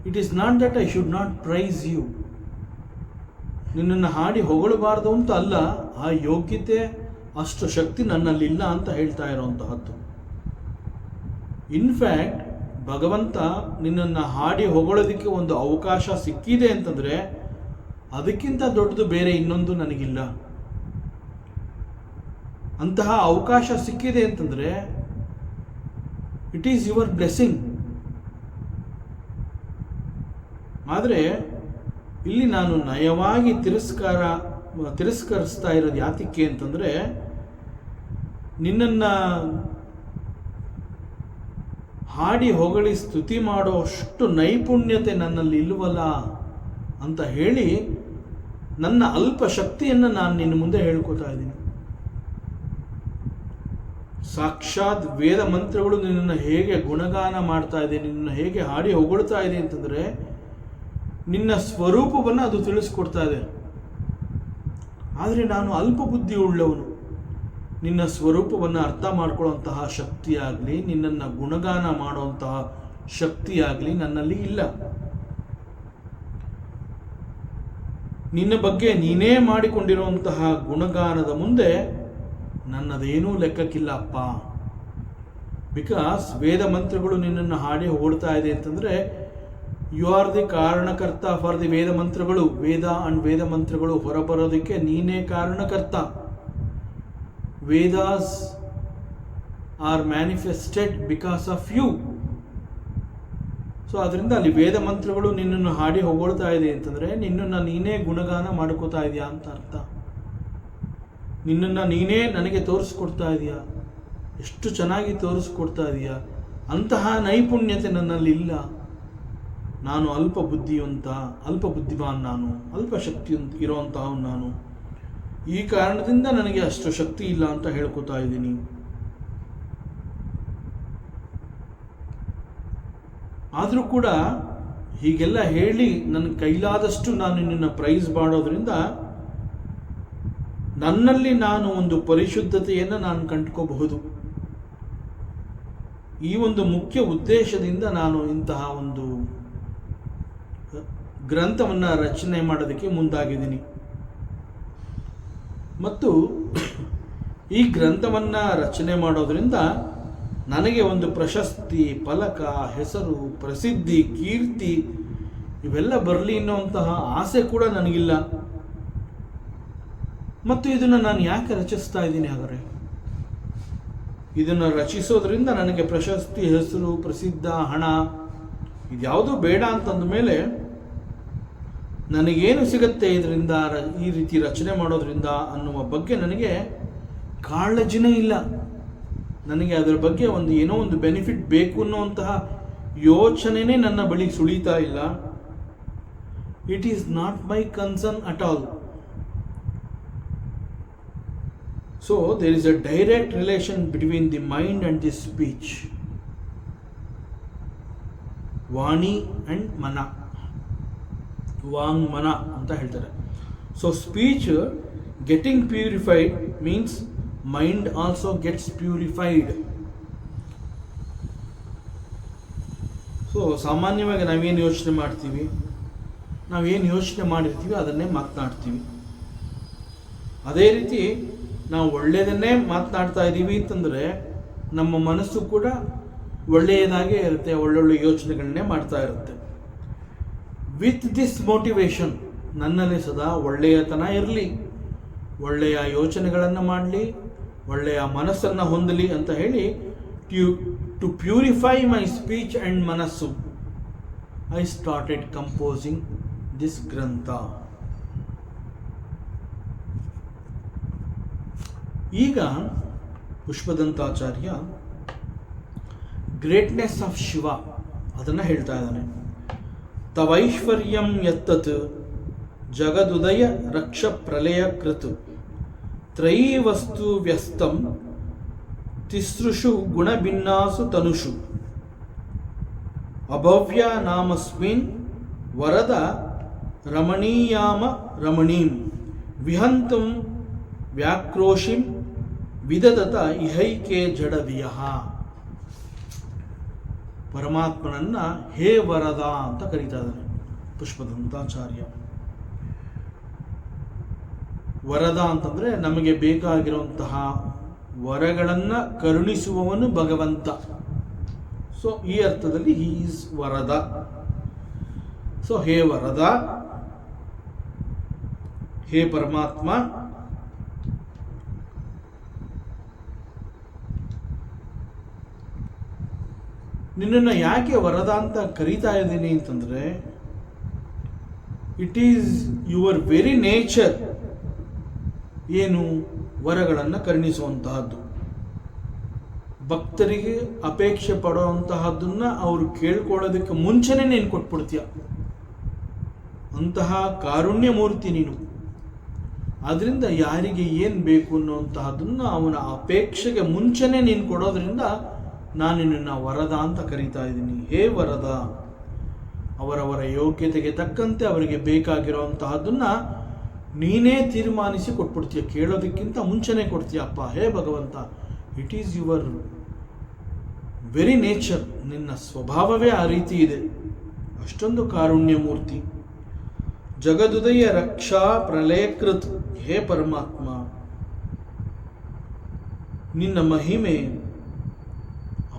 it is not that I should not praise you, ನಿನ್ನನ್ನು ಹಾಡಿ ಹೊಗಳಬಾರ್ದು ಅಂತ ಅಲ್ಲ, ಆ ಯೋಗ್ಯತೆ ಅಷ್ಟು ಶಕ್ತಿ ನನ್ನಲ್ಲಿಲ್ಲ ಅಂತ ಹೇಳ್ತಾ ಇರೋಂತಹದ್ದು. ಇನ್ಫ್ಯಾಕ್ಟ್ ಭಗವಂತ ನಿನ್ನನ್ನು ಹಾಡಿ ಹೊಗಳೋದಕ್ಕೆ ಒಂದು ಅವಕಾಶ ಸಿಕ್ಕಿದೆ ಅಂತಂದರೆ ಅದಕ್ಕಿಂತ ದೊಡ್ಡದು ಬೇರೆ ಇನ್ನೊಂದು ನನಗಿಲ್ಲ. ಅಂತಹ ಅವಕಾಶ ಸಿಕ್ಕಿದೆ ಅಂತಂದರೆ ಇಟ್ ಈಸ್ ಯುವರ್ ಬ್ಲೆಸ್ಸಿಂಗ್. ಆದರೆ ಇಲ್ಲಿ ನಾನು ನಯವಾಗಿ ತಿರಸ್ಕರಿಸ್ತಾ ಇರೋದು ಯಾತಕ್ಕೆ ಅಂತಂದರೆ, ನಿನ್ನನ್ನು ಹಾಡಿ ಹೊಗಳಿ ಸ್ತುತಿ ಮಾಡೋಷ್ಟು ನೈಪುಣ್ಯತೆ ನನ್ನಲ್ಲಿ ಇಲ್ಲವಲ್ಲ ಅಂತ ಹೇಳಿ ನನ್ನ ಅಲ್ಪ ಶಕ್ತಿಯನ್ನು ನಾನು ನಿನ್ನ ಮುಂದೆ ಹೇಳ್ಕೊತಾ ಇದ್ದೀನಿ. ಸಾಕ್ಷಾತ್ ವೇದ ಮಂತ್ರಗಳು ನಿನ್ನನ್ನು ಹೇಗೆ ಗುಣಗಾನ ಮಾಡ್ತಾ ಇದೆ, ನಿನ್ನನ್ನು ಹೇಗೆ ಹಾಡಿ ಹೊಗಳ್ತಾ ಇದೆ ಅಂತಂದರೆ ನಿನ್ನ ಸ್ವರೂಪವನ್ನು ಅದು ತಿಳಿಸ್ಕೊಡ್ತಾ ಇದೆ. ಆದರೆ ನಾನು ಅಲ್ಪ ಬುದ್ಧಿ ಉಳ್ಳವನು, ನಿನ್ನ ಸ್ವರೂಪವನ್ನು ಅರ್ಥ ಮಾಡ್ಕೊಳ್ಳುವಂತಹ ಶಕ್ತಿಯಾಗಲಿ ನಿನ್ನನ್ನು ಗುಣಗಾನ ಮಾಡುವಂತಹ ಶಕ್ತಿಯಾಗಲಿ ನನ್ನಲ್ಲಿ ಇಲ್ಲ. ನಿನ್ನ ಬಗ್ಗೆ ನೀನೇ ಮಾಡಿಕೊಂಡಿರುವಂತಹ ಗುಣಗಾನದ ಮುಂದೆ ನನ್ನದೇನೂ ಲೆಕ್ಕಕ್ಕಿಲ್ಲ ಅಪ್ಪ. ಬಿಕಾಸ್ ವೇದ ಮಂತ್ರಗಳು ನಿನ್ನನ್ನು ಹಾಡಿ ಹೊಗಳ್ತಾ ಇದೆ ಅಂತಂದರೆ ಯು ಆರ್ ದಿ ಕಾರಣಕರ್ತ ಫಾರ್ ದಿ ವೇದ ಮಂತ್ರಗಳು. ವೇದ ಅಂಡ್ ವೇದ ಮಂತ್ರಗಳು ಹೊರಬರೋದಕ್ಕೆ ನೀನೇ ಕಾರಣಕರ್ತ. Vedas are manifested because of you. So ಅದರಿಂದ ಅಲ್ಲಿ ವೇದ ಮಂತ್ರಗಳು ನಿನ್ನನ್ನು ಹಾಡಿ ಹೊಗಳ್ತಾ ಇದೆ ಅಂತಂದರೆ ನಿನ್ನನ್ನು ನೀನೇ ಗುಣಗಾನ ಮಾಡ್ಕೋತಾ ಇದೆಯಾ ಅಂತ ಅರ್ಥ. ನಿನ್ನನ್ನು ನೀನೇ ನನಗೆ ತೋರಿಸ್ಕೊಡ್ತಾ ಇದೆಯಾ, ಎಷ್ಟು ಚೆನ್ನಾಗಿ ತೋರಿಸ್ಕೊಡ್ತಾ ಇದೆಯಾ. ಅಂತಹ ನೈಪುಣ್ಯತೆ ನನ್ನಲ್ಲಿ ಇಲ್ಲ. ನಾನು ಅಲ್ಪ ಬುದ್ಧಿಮಾನ್, ನಾನು ಅಲ್ಪ ಶಕ್ತಿ ಇರೋಂತಹವನು ನಾನು. ಈ ಕಾರಣದಿಂದ ನನಗೆ ಅಷ್ಟು ಶಕ್ತಿ ಇಲ್ಲ ಅಂತ ಹೇಳ್ಕೊತಾ ಇದ್ದೀನಿ. ಆದರೂ ಕೂಡ ಹೀಗೆಲ್ಲ ಹೇಳಿ ನನ್ನ ಕೈಲಾದಷ್ಟು ನಾನು ನಿನ್ನನ್ನು ಪ್ರೈಸ್ ಮಾಡೋದ್ರಿಂದ ನನ್ನಲ್ಲಿ ನಾನು ಒಂದು ಪರಿಶುದ್ಧತೆಯನ್ನು ನಾನು ಕಂಡುಕೋಬಹುದು. ಈ ಒಂದು ಮುಖ್ಯ ಉದ್ದೇಶದಿಂದ ನಾನು ಇಂತಹ ಒಂದು ಗ್ರಂಥವನ್ನು ರಚನೆ ಮಾಡೋದಕ್ಕೆ ಮುಂದಾಗಿದ್ದೀನಿ. ಮತ್ತು ಈ ಗ್ರಂಥವನ್ನು ರಚನೆ ಮಾಡೋದ್ರಿಂದ ನನಗೆ ಒಂದು ಪ್ರಶಸ್ತಿ, ಫಲಕ, ಹೆಸರು, ಪ್ರಸಿದ್ಧಿ, ಕೀರ್ತಿ ಇವೆಲ್ಲ ಬರಲಿ ಅನ್ನುವಂತಹ ಆಸೆ ಕೂಡ ನನಗಿಲ್ಲ. ಮತ್ತು ಇದನ್ನು ನಾನು ಯಾಕೆ ರಚಿಸ್ತಾ ಇದ್ದೀನಿ? ಹಾಗಾದರೆ ಇದನ್ನು ರಚಿಸೋದ್ರಿಂದ ನನಗೆ ಪ್ರಶಸ್ತಿ, ಹೆಸರು, ಪ್ರಸಿದ್ಧ, ಹಣ ಇದ್ಯಾವುದೂ ಬೇಡ ಅಂತಂದ ಮೇಲೆ ನನಗೇನು ಸಿಗುತ್ತೆ ಇದರಿಂದ, ಈ ರೀತಿ ರಚನೆ ಮಾಡೋದ್ರಿಂದ ಅನ್ನುವ ಬಗ್ಗೆ ನನಗೆ ಕಾಳಜಿನೇ ಇಲ್ಲ. ನನಗೆ ಅದರ ಬಗ್ಗೆ ಏನೋ ಒಂದು ಬೆನಿಫಿಟ್ ಬೇಕು ಅನ್ನುವಂತಹ ಯೋಚನೆನೇ ನನ್ನ ಬಳಿ ಸುಳಿತಾ ಇಲ್ಲ. It is not my concern at all. So there is a direct relation between the mind and the speech. ವಾಣಿ ಅಂಡ್ ಮನ, ವಾಂಗ್ ಮನ ಅಂತ ಹೇಳ್ತಾರೆ. So speech getting purified means mind also gets purified. So ಸಾಮಾನ್ಯವಾಗಿ ನಾವೇನು ಯೋಚನೆ ಮಾಡ್ತೀವಿ, ನಾವೇನು ಯೋಚನೆ ಮಾಡಿರ್ತೀವಿ ಅದನ್ನೇ ಮಾತನಾಡ್ತೀವಿ. ಅದೇ ರೀತಿ ನಾವು ಒಳ್ಳೆಯದನ್ನೇ ಮಾತನಾಡ್ತಾ ಇದ್ದೀವಿ ಅಂತಂದರೆ ನಮ್ಮ ಮನಸ್ಸು ಕೂಡ ಒಳ್ಳೆಯದಾಗೇ ಇರುತ್ತೆ, ಒಳ್ಳೊಳ್ಳೆ ಯೋಚನೆಗಳನ್ನೇ ಮಾಡ್ತಾ ಇರುತ್ತೆ. ವಿತ್ ದಿಸ್ ಮೋಟಿವೇಶನ್, ನನ್ನಲ್ಲಿ ಸದಾ ಒಳ್ಳೆಯತನ ಇರಲಿ, ಒಳ್ಳೆಯ ಯೋಚನೆಗಳನ್ನು ಮಾಡಲಿ, ಒಳ್ಳೆಯ ಮನಸ್ಸನ್ನು ಹೊಂದಲಿ ಅಂತ ಹೇಳಿ to purify my speech and ಮನಸ್ಸು I started composing this grantha. ಈಗ ಪುಷ್ಪದಂತಾಚಾರ್ಯ ಗ್ರೇಟ್ನೆಸ್ ಆಫ್ ಶಿವ ಅದನ್ನು ಹೇಳ್ತಾ ಇದ್ದಾನೆ. ತವೈಶ್ವರ್ಯಂ ಯತ್ತತ್ ಜಗದುದಯ ರಕ್ಷ ಪ್ರಲಯ ಕೃತ್ ತ್ರಯೀವಸ್ತು ವ್ಯಸ್ತಂ ತಿಸೃಷು ಗುಣಭಿನ್ನಾಸು ತನುಷು ಅಭವ್ಯ ನಾಮಸ್ಮಿನ್ ವರದ ರಮಣೀಯಾಮ ರಮಣೀಂ ವಿಹಂತುಂ ವ್ಯಾಕ್ರೋಶಿಂ ವಿದದತ ಇಹೈಕೆ ಜಡದಿಯಃ. ಪರಮಾತ್ಮನನ್ನ ಹೇ ವರದ ಅಂತ ಕರೀತಾ ಇದ್ದಾನೆ ಪುಷ್ಪದಂತಾಚಾರ್ಯ. ವರದ ಅಂತಂದರೆ ನಮಗೆ ಬೇಕಾಗಿರುವಂತಹ ವರಗಳನ್ನು ಕರುಣಿಸುವವನು ಭಗವಂತ. ಸೊ ಈ ಅರ್ಥದಲ್ಲಿ he is Varada. So hey ವರದ, ಹೇ ಪರಮಾತ್ಮ, ನಿನ್ನನ್ನು ಯಾಕೆ ವರದ ಅಂತ ಕರೀತಾ ಇದ್ದೀನಿ ಅಂತಂದರೆ, it is your very nature. ಏನು? ವರಗಳನ್ನು ಕರುಣಿಸುವಂತಹದ್ದು, ಭಕ್ತರಿಗೆ ಅಪೇಕ್ಷೆ ಪಡುವಂತಹದ್ದನ್ನು ಅವರು ಕೇಳ್ಕೊಳ್ಳೋದಕ್ಕೆ ಮುಂಚೆನೇ ನೀನು ಕೊಟ್ಬಿಡ್ತೀಯ. ಅಂತಹ ಕಾರುಣ್ಯ ಮೂರ್ತಿ ನೀನು. ಆದ್ದರಿಂದ ಯಾರಿಗೆ ಏನು ಬೇಕು ಅನ್ನುವಂತಹದ್ದನ್ನು ಅವನ ಅಪೇಕ್ಷೆಗೆ ಮುಂಚೆನೇ ನೀನು ಕೊಡೋದ್ರಿಂದ ನಾನು ನಿನ್ನನ್ನು ವರದ ಅಂತ ಕರೀತಾ ಇದ್ದೀನಿ. ಹೇ ವರದ, ಅವರವರ ಯೋಗ್ಯತೆಗೆ ತಕ್ಕಂತೆ ಅವರಿಗೆ ಬೇಕಾಗಿರುವಂತಹದ್ದನ್ನು ನೀನೇ ತೀರ್ಮಾನಿಸಿ ಕೊಟ್ಬಿಡ್ತೀಯ, ಕೇಳೋದಕ್ಕಿಂತ ಮುಂಚೆನೇ ಕೊಡ್ತೀಯಪ್ಪ. ಹೇ ಭಗವಂತ, it is your very nature, ನಿನ್ನ ಸ್ವಭಾವವೇ ಆ ರೀತಿ ಇದೆ. ಅಷ್ಟೊಂದು ಕಾರುಣ್ಯ ಮೂರ್ತಿ. ಜಗದುದಯ ರಕ್ಷಾ ಪ್ರಲಯಕೃತ್, ಹೇ ಪರಮಾತ್ಮ, ನಿನ್ನ ಮಹಿಮೆ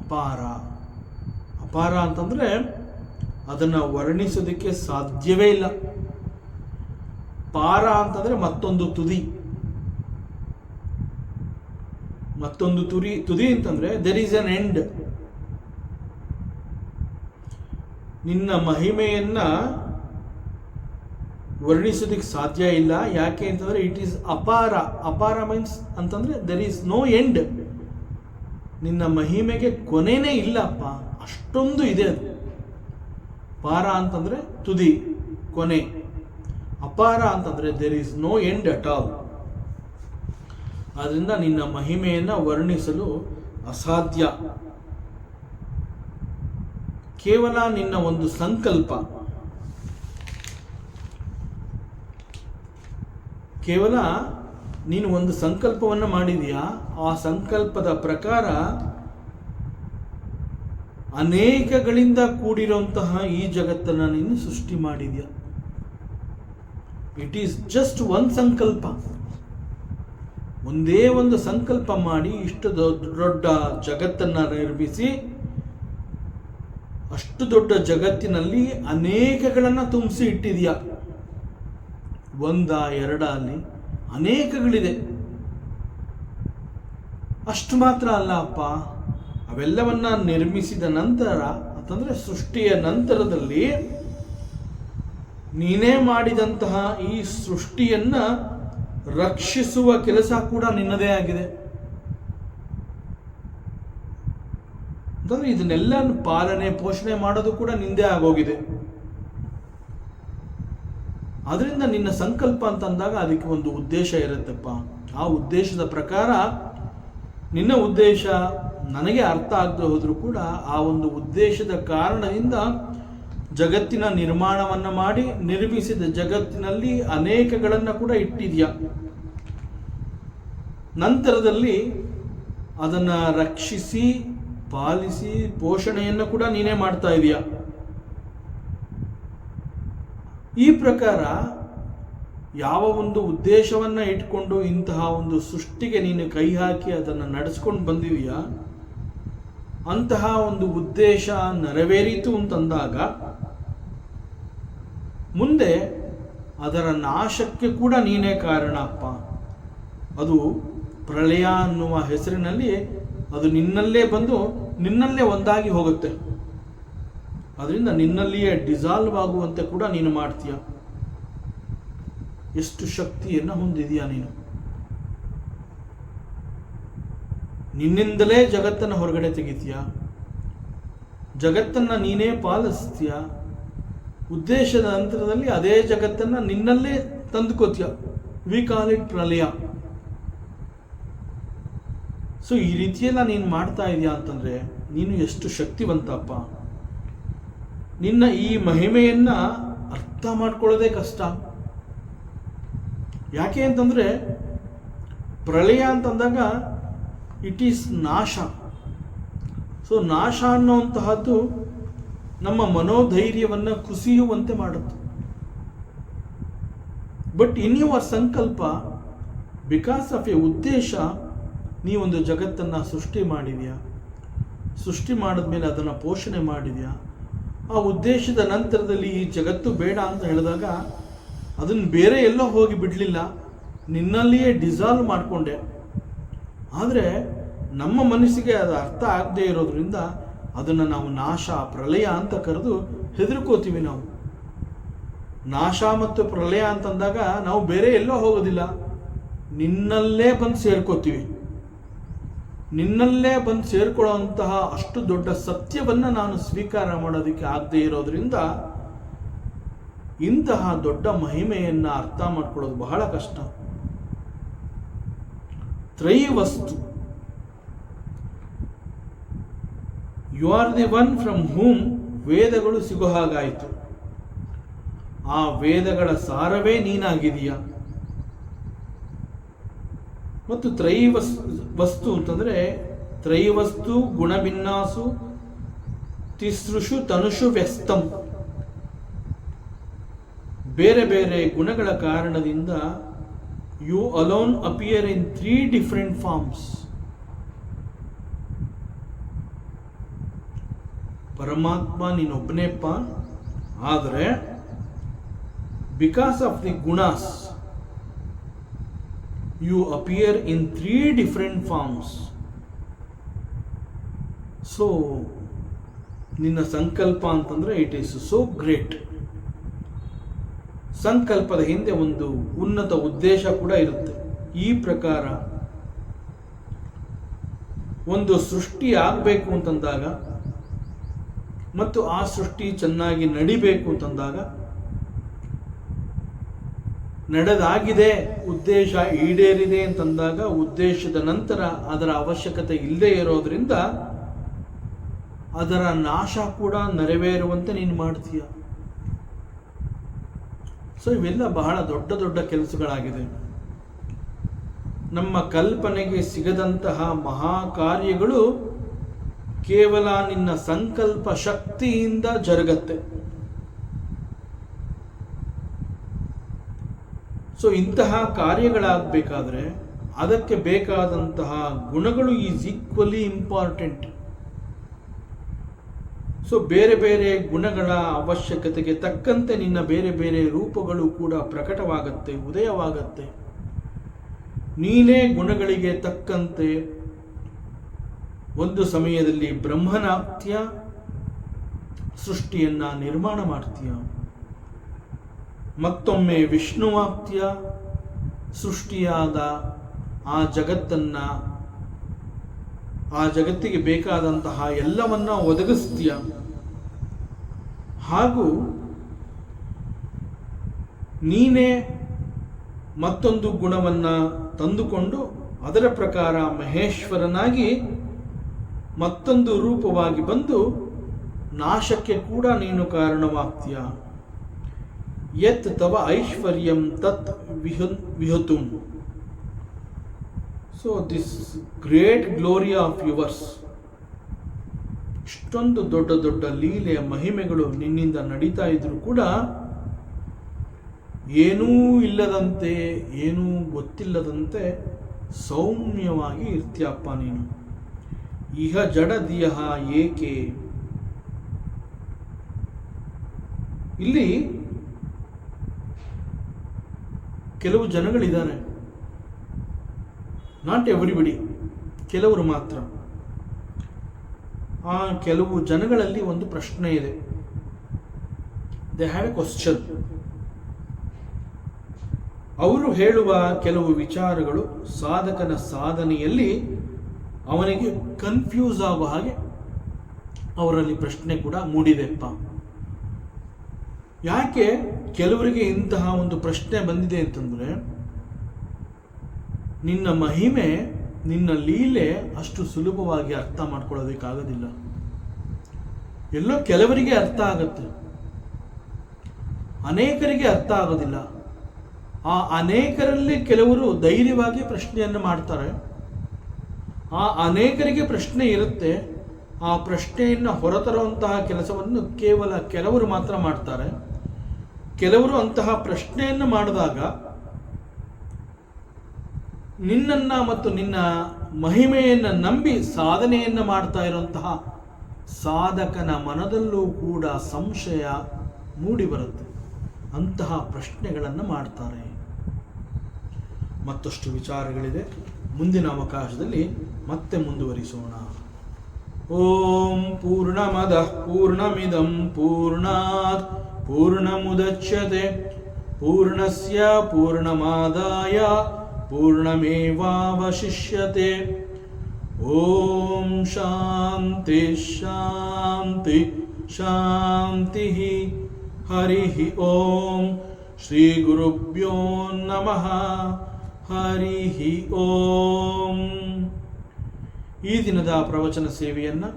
ಅಪಾರ. ಅಪಾರ ಅಂತಂದರೆ ಅದನ್ನು ವರ್ಣಿಸೋದಕ್ಕೆ ಸಾಧ್ಯವೇ ಇಲ್ಲ. ಪಾರ ಅಂತಂದರೆ ಮತ್ತೊಂದು ತುದಿ, ಮತ್ತೊಂದು ತುದಿ ಅಂತಂದರೆ ದೆರ್ ಈಸ್ ಅನ್ ಎಂಡ್. ನಿನ್ನ ಮಹಿಮೆಯನ್ನು ವರ್ಣಿಸೋದಕ್ಕೆ ಸಾಧ್ಯ ಇಲ್ಲ. ಯಾಕೆ ಅಂತಂದರೆ ಇಟ್ ಈಸ್ ಅಪಾರ. ಅಪಾರ ಮೀನ್ಸ್ ಅಂತಂದರೆ ದೆರ್ ಈಸ್ ನೋ ಎಂಡ್. ನಿನ್ನ ಮಹಿಮೆಗೆ ಕೊನೆನೇ ಇಲ್ಲಪ್ಪ, ಅಷ್ಟೊಂದು ಇದೆ ಅದು. ಪಾರ ಅಂತಂದರೆ ತುದಿ, ಕೊನೆ. ಅಪಾರ ಅಂತಂದರೆ there is no end at all. ಆದ್ದರಿಂದ ನಿನ್ನ ಮಹಿಮೆಯನ್ನು ವರ್ಣಿಸಲು ಅಸಾಧ್ಯ. ಕೇವಲ ನಿನ್ನ ಒಂದು ಸಂಕಲ್ಪ, ಕೇವಲ ನೀನು ಒಂದು ಸಂಕಲ್ಪವನ್ನು ಮಾಡಿದೀಯಾ, ಆ ಸಂಕಲ್ಪದ ಪ್ರಕಾರ ಅನೇಕಗಳಿಂದ ಕೂಡಿರುವಂತಹ ಈ ಜಗತ್ತನ್ನು ನೀನು ಸೃಷ್ಟಿ ಮಾಡಿದೀಯ. ಇಟ್ ಈಸ್ ಜಸ್ಟ್ ಒನ್ ಸಂಕಲ್ಪ. ಒಂದೇ ಒಂದು ಸಂಕಲ್ಪ ಮಾಡಿ ಇಷ್ಟು ದೊಡ್ಡ ಜಗತ್ತನ್ನು ನಿರ್ಮಿಸಿ, ಅಷ್ಟು ದೊಡ್ಡ ಜಗತ್ತಿನಲ್ಲಿ ಅನೇಕಗಳನ್ನು ತುಂಬಿಸಿ ಇಟ್ಟಿದೆಯಾ. ಒಂದ ಎರಡ ಅಲ್ಲಿ ಅನೇಕಗಳಿದೆ. ಅಷ್ಟು ಮಾತ್ರ ಅಲ್ಲ ಅಪ್ಪ, ಅವೆಲ್ಲವನ್ನ ನಿರ್ಮಿಸಿದ ನಂತರ ಅಂತಂದರೆ ಸೃಷ್ಟಿಯ ನಂತರದಲ್ಲಿ ನೀನೇ ಮಾಡಿದಂತಹ ಈ ಸೃಷ್ಟಿಯನ್ನ ರಕ್ಷಿಸುವ ಕೆಲಸ ಕೂಡ ನಿನ್ನದೇ ಆಗಿದೆ. ಅಂತಂದ್ರೆ ಇದನ್ನೆಲ್ಲ ಪಾಲನೆ ಪೋಷಣೆ ಮಾಡೋದು ಕೂಡ ನಿಂದೇ ಆಗೋಗಿದೆ. ಆದ್ರಿಂದ ನಿನ್ನ ಸಂಕಲ್ಪ ಅಂತಂದಾಗ ಅದಕ್ಕೆ ಒಂದು ಉದ್ದೇಶ ಇರುತ್ತಪ್ಪ. ಆ ಉದ್ದೇಶದ ಪ್ರಕಾರ ನಿನ್ನ ಉದ್ದೇಶ ನನಗೆ ಅರ್ಥ ಆಗದೆ ಹೋದರೂ ಕೂಡ ಆ ಒಂದು ಉದ್ದೇಶದ ಕಾರಣದಿಂದ ಜಗತ್ತಿನ ನಿರ್ಮಾಣವನ್ನು ಮಾಡಿ ನಿರ್ಮಿಸಿದ ಜಗತ್ತಿನಲ್ಲಿ ಅನೇಕಗಳನ್ನು ಕೂಡ ಇಟ್ಟಿದ್ಯಾ. ನಂತರದಲ್ಲಿ ಅದನ್ನು ರಕ್ಷಿಸಿ ಪಾಲಿಸಿ ಪೋಷಣೆಯನ್ನು ಕೂಡ ನೀನೇ ಮಾಡ್ತಾ ಇದೀಯ. ಈ ಪ್ರಕಾರ ಯಾವ ಒಂದು ಉದ್ದೇಶವನ್ನು ಇಟ್ಕೊಂಡು ಇಂತಹ ಒಂದು ಸೃಷ್ಟಿಗೆ ನೀನು ಕೈ ಹಾಕಿ ಅದನ್ನು ನಡೆಸ್ಕೊಂಡು ಬಂದಿದೆಯಾ, ಅಂತಹ ಒಂದು ಉದ್ದೇಶ ನೆರವೇರಿತು ಅಂತಂದಾಗ ಮುಂದೆ ಅದರ ನಾಶಕ್ಕೆ ಕೂಡ ನೀನೇ ಕಾರಣ ಅಪ್ಪ. ಅದು ಪ್ರಳಯ ಅನ್ನುವ ಹೆಸರಿನಲ್ಲಿ ಅದು ನಿನ್ನಲ್ಲೇ ಬಂದು ನಿನ್ನಲ್ಲೇ ಒಂದಾಗಿ ಹೋಗುತ್ತೆ. ಅದರಿಂದ ನಿನ್ನಲ್ಲಿಯೇ ಡಿಸಾಲ್ವ್ ಆಗುವಂತೆ ಕೂಡ ನೀನು ಮಾಡ್ತೀಯ. ಎಷ್ಟು ಶಕ್ತಿಯನ್ನು ಹೊಂದಿದೆಯಾ ನೀನು. ನಿನ್ನಿಂದಲೇ ಜಗತ್ತನ್ನು ಹೊರಗಡೆ ತೆಗಿತೀಯ, ಜಗತ್ತನ್ನು ನೀನೇ ಪಾಲಿಸ್ತೀಯ. ಉದ್ದೇಶದ ನಂತರದಲ್ಲಿ ಅದೇ ಜಗತ್ತನ್ನು ನಿನ್ನಲ್ಲೇ ತಂದುಕೋತೀಯ. ವಿ ಕಾಲ್ ಇಟ್ ಪ್ರಳಯ. ಸೊ ಈ ರೀತಿಯೆಲ್ಲ ನೀನು ಮಾಡ್ತಾ ಇದೆಯಾ ಅಂತಂದರೆ ನೀನು ಎಷ್ಟು ಶಕ್ತಿವಂತಪ್ಪ. ನಿನ್ನ ಈ ಮಹಿಮೆಯನ್ನು ಅರ್ಥ ಮಾಡ್ಕೊಳ್ಳೋದೇ ಕಷ್ಟ. ಯಾಕೆ ಅಂತಂದರೆ ಪ್ರಳಯ ಅಂತಂದಾಗ ಇಟ್ ಈಸ್ ನಾಶ. ಸೊ ನಾಶ ಅನ್ನುವಂತಹದ್ದು ನಮ್ಮ ಮನೋಧೈರ್ಯವನ್ನು ಕುಸಿಯುವಂತೆ ಮಾಡುತ್ತೆ. ಬಟ್ ಇನ್ ಯುವರ್ ಸಂಕಲ್ಪ, ಬಿಕಾಸ್ ಆಫ್ ಎ ಉದ್ದೇಶ, ನೀವೊಂದು ಜಗತ್ತನ್ನು ಸೃಷ್ಟಿ ಮಾಡಿದೆಯಾ. ಸೃಷ್ಟಿ ಮಾಡಿದ್ಮೇಲೆ ಅದನ್ನು ಪೋಷಣೆ ಮಾಡಿದೆಯಾ. ಆ ಉದ್ದೇಶದ ನಂತರದಲ್ಲಿ ಈ ಜಗತ್ತು ಬೇಡ ಅಂತ ಹೇಳಿದಾಗ ಅದನ್ನು ಬೇರೆ ಎಲ್ಲೋ ಹೋಗಿ ಬಿಡಲಿಲ್ಲ, ನಿನ್ನಲ್ಲಿಯೇ ಡಿಸಾಲ್ವ್ ಮಾಡಿಕೊಂಡೆ. ಆದರೆ ನಮ್ಮ ಮನಸ್ಸಿಗೆ ಅದು ಅರ್ಥ ಆಗದೆ ಇರೋದ್ರಿಂದ ಅದನ್ನು ನಾವು ನಾಶ, ಪ್ರಳಯ ಅಂತ ಕರೆದು ಹೆದರ್ಕೋತೀವಿ. ನಾವು ನಾಶ ಮತ್ತು ಪ್ರಳಯ ಅಂತಂದಾಗ ನಾವು ಬೇರೆ ಎಲ್ಲೋ ಹೋಗೋದಿಲ್ಲ, ನಿನ್ನಲ್ಲೇ ಬಂದು ಸೇರ್ಕೋತೀವಿ. ನಿನ್ನಲ್ಲೇ ಬಂದು ಸೇರ್ಕೊಳ್ಳೋಂತಹ ಅಷ್ಟು ದೊಡ್ಡ ಸತ್ಯವನ್ನು ನಾನು ಸ್ವೀಕಾರ ಮಾಡೋದಕ್ಕೆ ಆಗದೆ ಇರೋದ್ರಿಂದ ಇಂತಹ ದೊಡ್ಡ ಮಹಿಮೆಯನ್ನು ಅರ್ಥ ಮಾಡ್ಕೊಳ್ಳೋದು ಬಹಳ ಕಷ್ಟ. ತ್ರೈವಸ್ತು, you are the one from whom ವೇದಗಳು ಸಿಗೋ ಹಾಗಾಯಿತು. ಆ ವೇದಗಳ ಸಾರವೇ ನೀನಾಗಿದೀಯ. ಮತ್ತು ವಸ್ತು ಅಂತಂದರೆ ತ್ರೈವಸ್ತು ಗುಣಭಿನ್ನಾಸು ತಿಸೃಷು ತನುಷು ವ್ಯಸ್ತಂ. ಬೇರೆ ಬೇರೆ ಗುಣಗಳ ಕಾರಣದಿಂದ you alone appear in 3 different forms. Paramatma ನೀನೊಬ್ಬನೇಪ್ಪ, ಆದರೆ because of the gunas you appear in 3 different forms. So ನಿನ್ನ ಸಂಕಲ್ಪ ಅಂತಂದರೆ ಇಟ್ ಈಸ್ ಸೋ ಗ್ರೇಟ್. ಸಂಕಲ್ಪದ ಹಿಂದೆ ಒಂದು ಉನ್ನತ ಉದ್ದೇಶ ಕೂಡ ಇರುತ್ತೆ. ಈ ಪ್ರಕಾರ ಒಂದು ಸೃಷ್ಟಿ ಆಗಬೇಕು ಅಂತಂದಾಗ ಮತ್ತು ಆ ಸೃಷ್ಟಿ ಚೆನ್ನಾಗಿ ನಡಿಬೇಕು ಅಂತಂದಾಗ, ನಡೆದಾಗಿದೆ, ಉದ್ದೇಶ ಈಡೇರಿದೆ ಅಂತಂದಾಗ, ಉದ್ದೇಶದ ನಂತರ ಅದರ ಅವಶ್ಯಕತೆ ಇಲ್ಲದೆ ಇರೋದ್ರಿಂದ ಅದರ ನಾಶ ಕೂಡ ನೆರವೇರುವಂತೆ ನೀನು ಮಾಡ್ತೀಯ. ಸೊ ಇವೆಲ್ಲ ಬಹಳ ದೊಡ್ಡ ದೊಡ್ಡ ಕೆಲಸಗಳಾಗಿದೆ. ನಮ್ಮ ಕಲ್ಪನೆಗೆ ಸಿಗದಂತಹ ಮಹಾ ಕಾರ್ಯಗಳು ಕೇವಲ ನಿನ್ನ ಸಂಕಲ್ಪ ಶಕ್ತಿಯಿಂದ ಜರುಗತ್ತೆ. ಸೊ ಇಂತಹ ಕಾರ್ಯಗಳಾಗಬೇಕಾದ್ರೆ ಅದಕ್ಕೆ ಬೇಕಾದಂತಹ ಗುಣಗಳು ಈಸ್ ಈಕ್ವಲಿ ಇಂಪಾರ್ಟೆಂಟ್. ಸೊ ಬೇರೆ ಬೇರೆ ಗುಣಗಳ ಅವಶ್ಯಕತೆಗೆ ತಕ್ಕಂತೆ ನಿನ್ನ ಬೇರೆ ಬೇರೆ ರೂಪಗಳು ಕೂಡ ಪ್ರಕಟವಾಗತ್ತೆ, ಉದಯವಾಗತ್ತೆ. ನೀನೇ ಗುಣಗಳಿಗೆ ತಕ್ಕಂತೆ ಒಂದು ಸಮಯದಲ್ಲಿ ಬ್ರಹ್ಮನಾಗ್ತೀಯ, ಸೃಷ್ಟಿಯನ್ನ ನಿರ್ಮಾಣ ಮಾಡ್ತೀಯ. ಮತ್ತೊಮ್ಮೆ ವಿಷ್ಣುವಾಗ್ತೀಯ, ಸೃಷ್ಟಿಯಾದ ಆ ಜಗತ್ತನ್ನ, ಆ ಜಗತ್ತಿಗೆ ಬೇಕಾದಂತಹ ಎಲ್ಲವನ್ನ ಒದಗಿಸ್ತೀಯ. ಹಾಗೂ ನೀನೇ ಮತ್ತೊಂದು ಗುಣವನ್ನ ತಂದುಕೊಂಡು ಅದರ ಪ್ರಕಾರ ಮಹೇಶ್ವರನಾಗಿ ಮತ್ತೊಂದು ರೂಪವಾಗಿ ಬಂದು ನಾಶಕ್ಕೆ ಕೂಡ ನೀನು ಕಾರಣವಾಗ್ತೀಯ. ಯತ್ ತವ ಐಶ್ವರ್ಯಂ ತತ್ ವಿಹತುಂ. So this great glory of yours, ಇಷ್ಟೊಂದು ದೊಡ್ಡ ದೊಡ್ಡ ಲೀಲೆಯ ಮಹಿಮೆಗಳು ನಿನ್ನಿಂದ ನಡೀತಾ ಇದ್ರು ಕೂಡ ಏನೂ ಇಲ್ಲದಂತೆ, ಏನೂ ಗೊತ್ತಿಲ್ಲದಂತೆ ಸೌಮ್ಯವಾಗಿ ಇರ್ತೀಯಪ್ಪ ನೀನು. ಇಹ ಜಡದಿಯ ಏಕೆ. ಇಲ್ಲಿ ಕೆಲವು ಜನಗಳಿದ್ದಾರೆ, ನಾಟ್ ಎವ್ರಿಬಡಿ, ಕೆಲವರು ಮಾತ್ರ. ಆ ಕೆಲವು ಜನಗಳಲ್ಲಿ ಒಂದು ಪ್ರಶ್ನೆ ಇದೆ. They have A question. ಅವರು ಹೇಳುವ ಕೆಲವು ವಿಚಾರಗಳು ಸಾಧಕನ ಸಾಧನೆಯಲ್ಲಿ ಅವನಿಗೆ ಕನ್ಫ್ಯೂಸ್ ಆಗುವ ಹಾಗೆ ಅವರಲ್ಲಿ ಪ್ರಶ್ನೆ ಕೂಡ ಮೂಡಿದೆಪ್ಪ. ಯಾಕೆ ಕೆಲವರಿಗೆ ಇಂತಹ ಒಂದು ಪ್ರಶ್ನೆ ಬಂದಿದೆ ಅಂತಂದ್ರೆ, ನಿನ್ನ ಮಹಿಮೆ, ನಿನ್ನ ಲೀಲೆ ಅಷ್ಟು ಸುಲಭವಾಗಿ ಅರ್ಥ ಮಾಡ್ಕೊಳ್ಳೋದಕ್ಕಾಗೋದಿಲ್ಲ. ಎಲ್ಲೋ ಕೆಲವರಿಗೆ ಅರ್ಥ ಆಗುತ್ತೆ, ಅನೇಕರಿಗೆ ಅರ್ಥ ಆಗೋದಿಲ್ಲ. ಆ ಅನೇಕರಲ್ಲಿ ಕೆಲವರು ಧೈರ್ಯವಾಗಿ ಪ್ರಶ್ನೆಯನ್ನು ಮಾಡ್ತಾರೆ. ಆ ಅನೇಕರಿಗೆ ಪ್ರಶ್ನೆ ಇರುತ್ತೆ, ಆ ಪ್ರಶ್ನೆಯನ್ನು ಹೊರತರುವಂತಹ ಕೆಲಸವನ್ನು ಕೇವಲ ಕೆಲವರು ಮಾತ್ರ ಮಾಡ್ತಾರೆ. ಕೆಲವರು ಅಂತಹ ಪ್ರಶ್ನೆಯನ್ನು ಮಾಡಿದಾಗ ನಿನ್ನನ್ನು ಮತ್ತು ನಿನ್ನ ಮಹಿಮೆಯನ್ನು ನಂಬಿ ಸಾಧನೆಯನ್ನು ಮಾಡ್ತಾ ಇರುವಂತಹ ಸಾಧಕನ ಮನದಲ್ಲೂ ಕೂಡ ಸಂಶಯ ಮೂಡಿ ಬರುತ್ತೆ. ಅಂತಹ ಪ್ರಶ್ನೆಗಳನ್ನು ಮಾಡ್ತಾರೆ. ಮತ್ತಷ್ಟು ವಿಚಾರಗಳಿದೆ, ಮುಂದಿನ ಅವಕಾಶದಲ್ಲಿ ಮತ್ತೆ ಮುಂದುವರಿಸೋಣ. ಓಂ ಪೂರ್ಣಮದಃ ಪೂರ್ಣಮಿದಂ ಪೂರ್ಣಾತ್ ಪೂರ್ಣಮುದಚ್ಯತೆ ಪೂರ್ಣಸ್ಯ ಪೂರ್ಣಮಾದಾಯ ಪೂರ್ಣಮೇವಾವಶಿಷ್ಯತೆ. ಓಂ ಶಾಂತಿ ಶಾಂತಿ ಶಾಂತಿ. ಹರಿ ಓಂ. ಶ್ರೀ ಗುರುಭ್ಯೋ ನಮಃ. ಹರಿ ಓಂ. ಈ ದಿನದ ಪ್ರವಚನ ಸೇವೆಯನ್ನು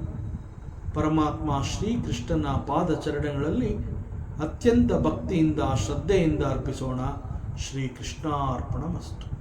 ಪರಮಾತ್ಮ ಶ್ರೀಕೃಷ್ಣನ ಪಾದಚರಣಗಳಲ್ಲಿ ಅತ್ಯಂತ ಭಕ್ತಿಯಿಂದ ಶ್ರದ್ಧೆಯಿಂದ ಅರ್ಪಿಸೋಣ. ಶ್ರೀಕೃಷ್ಣಾರ್ಪಣಮಸ್ತು.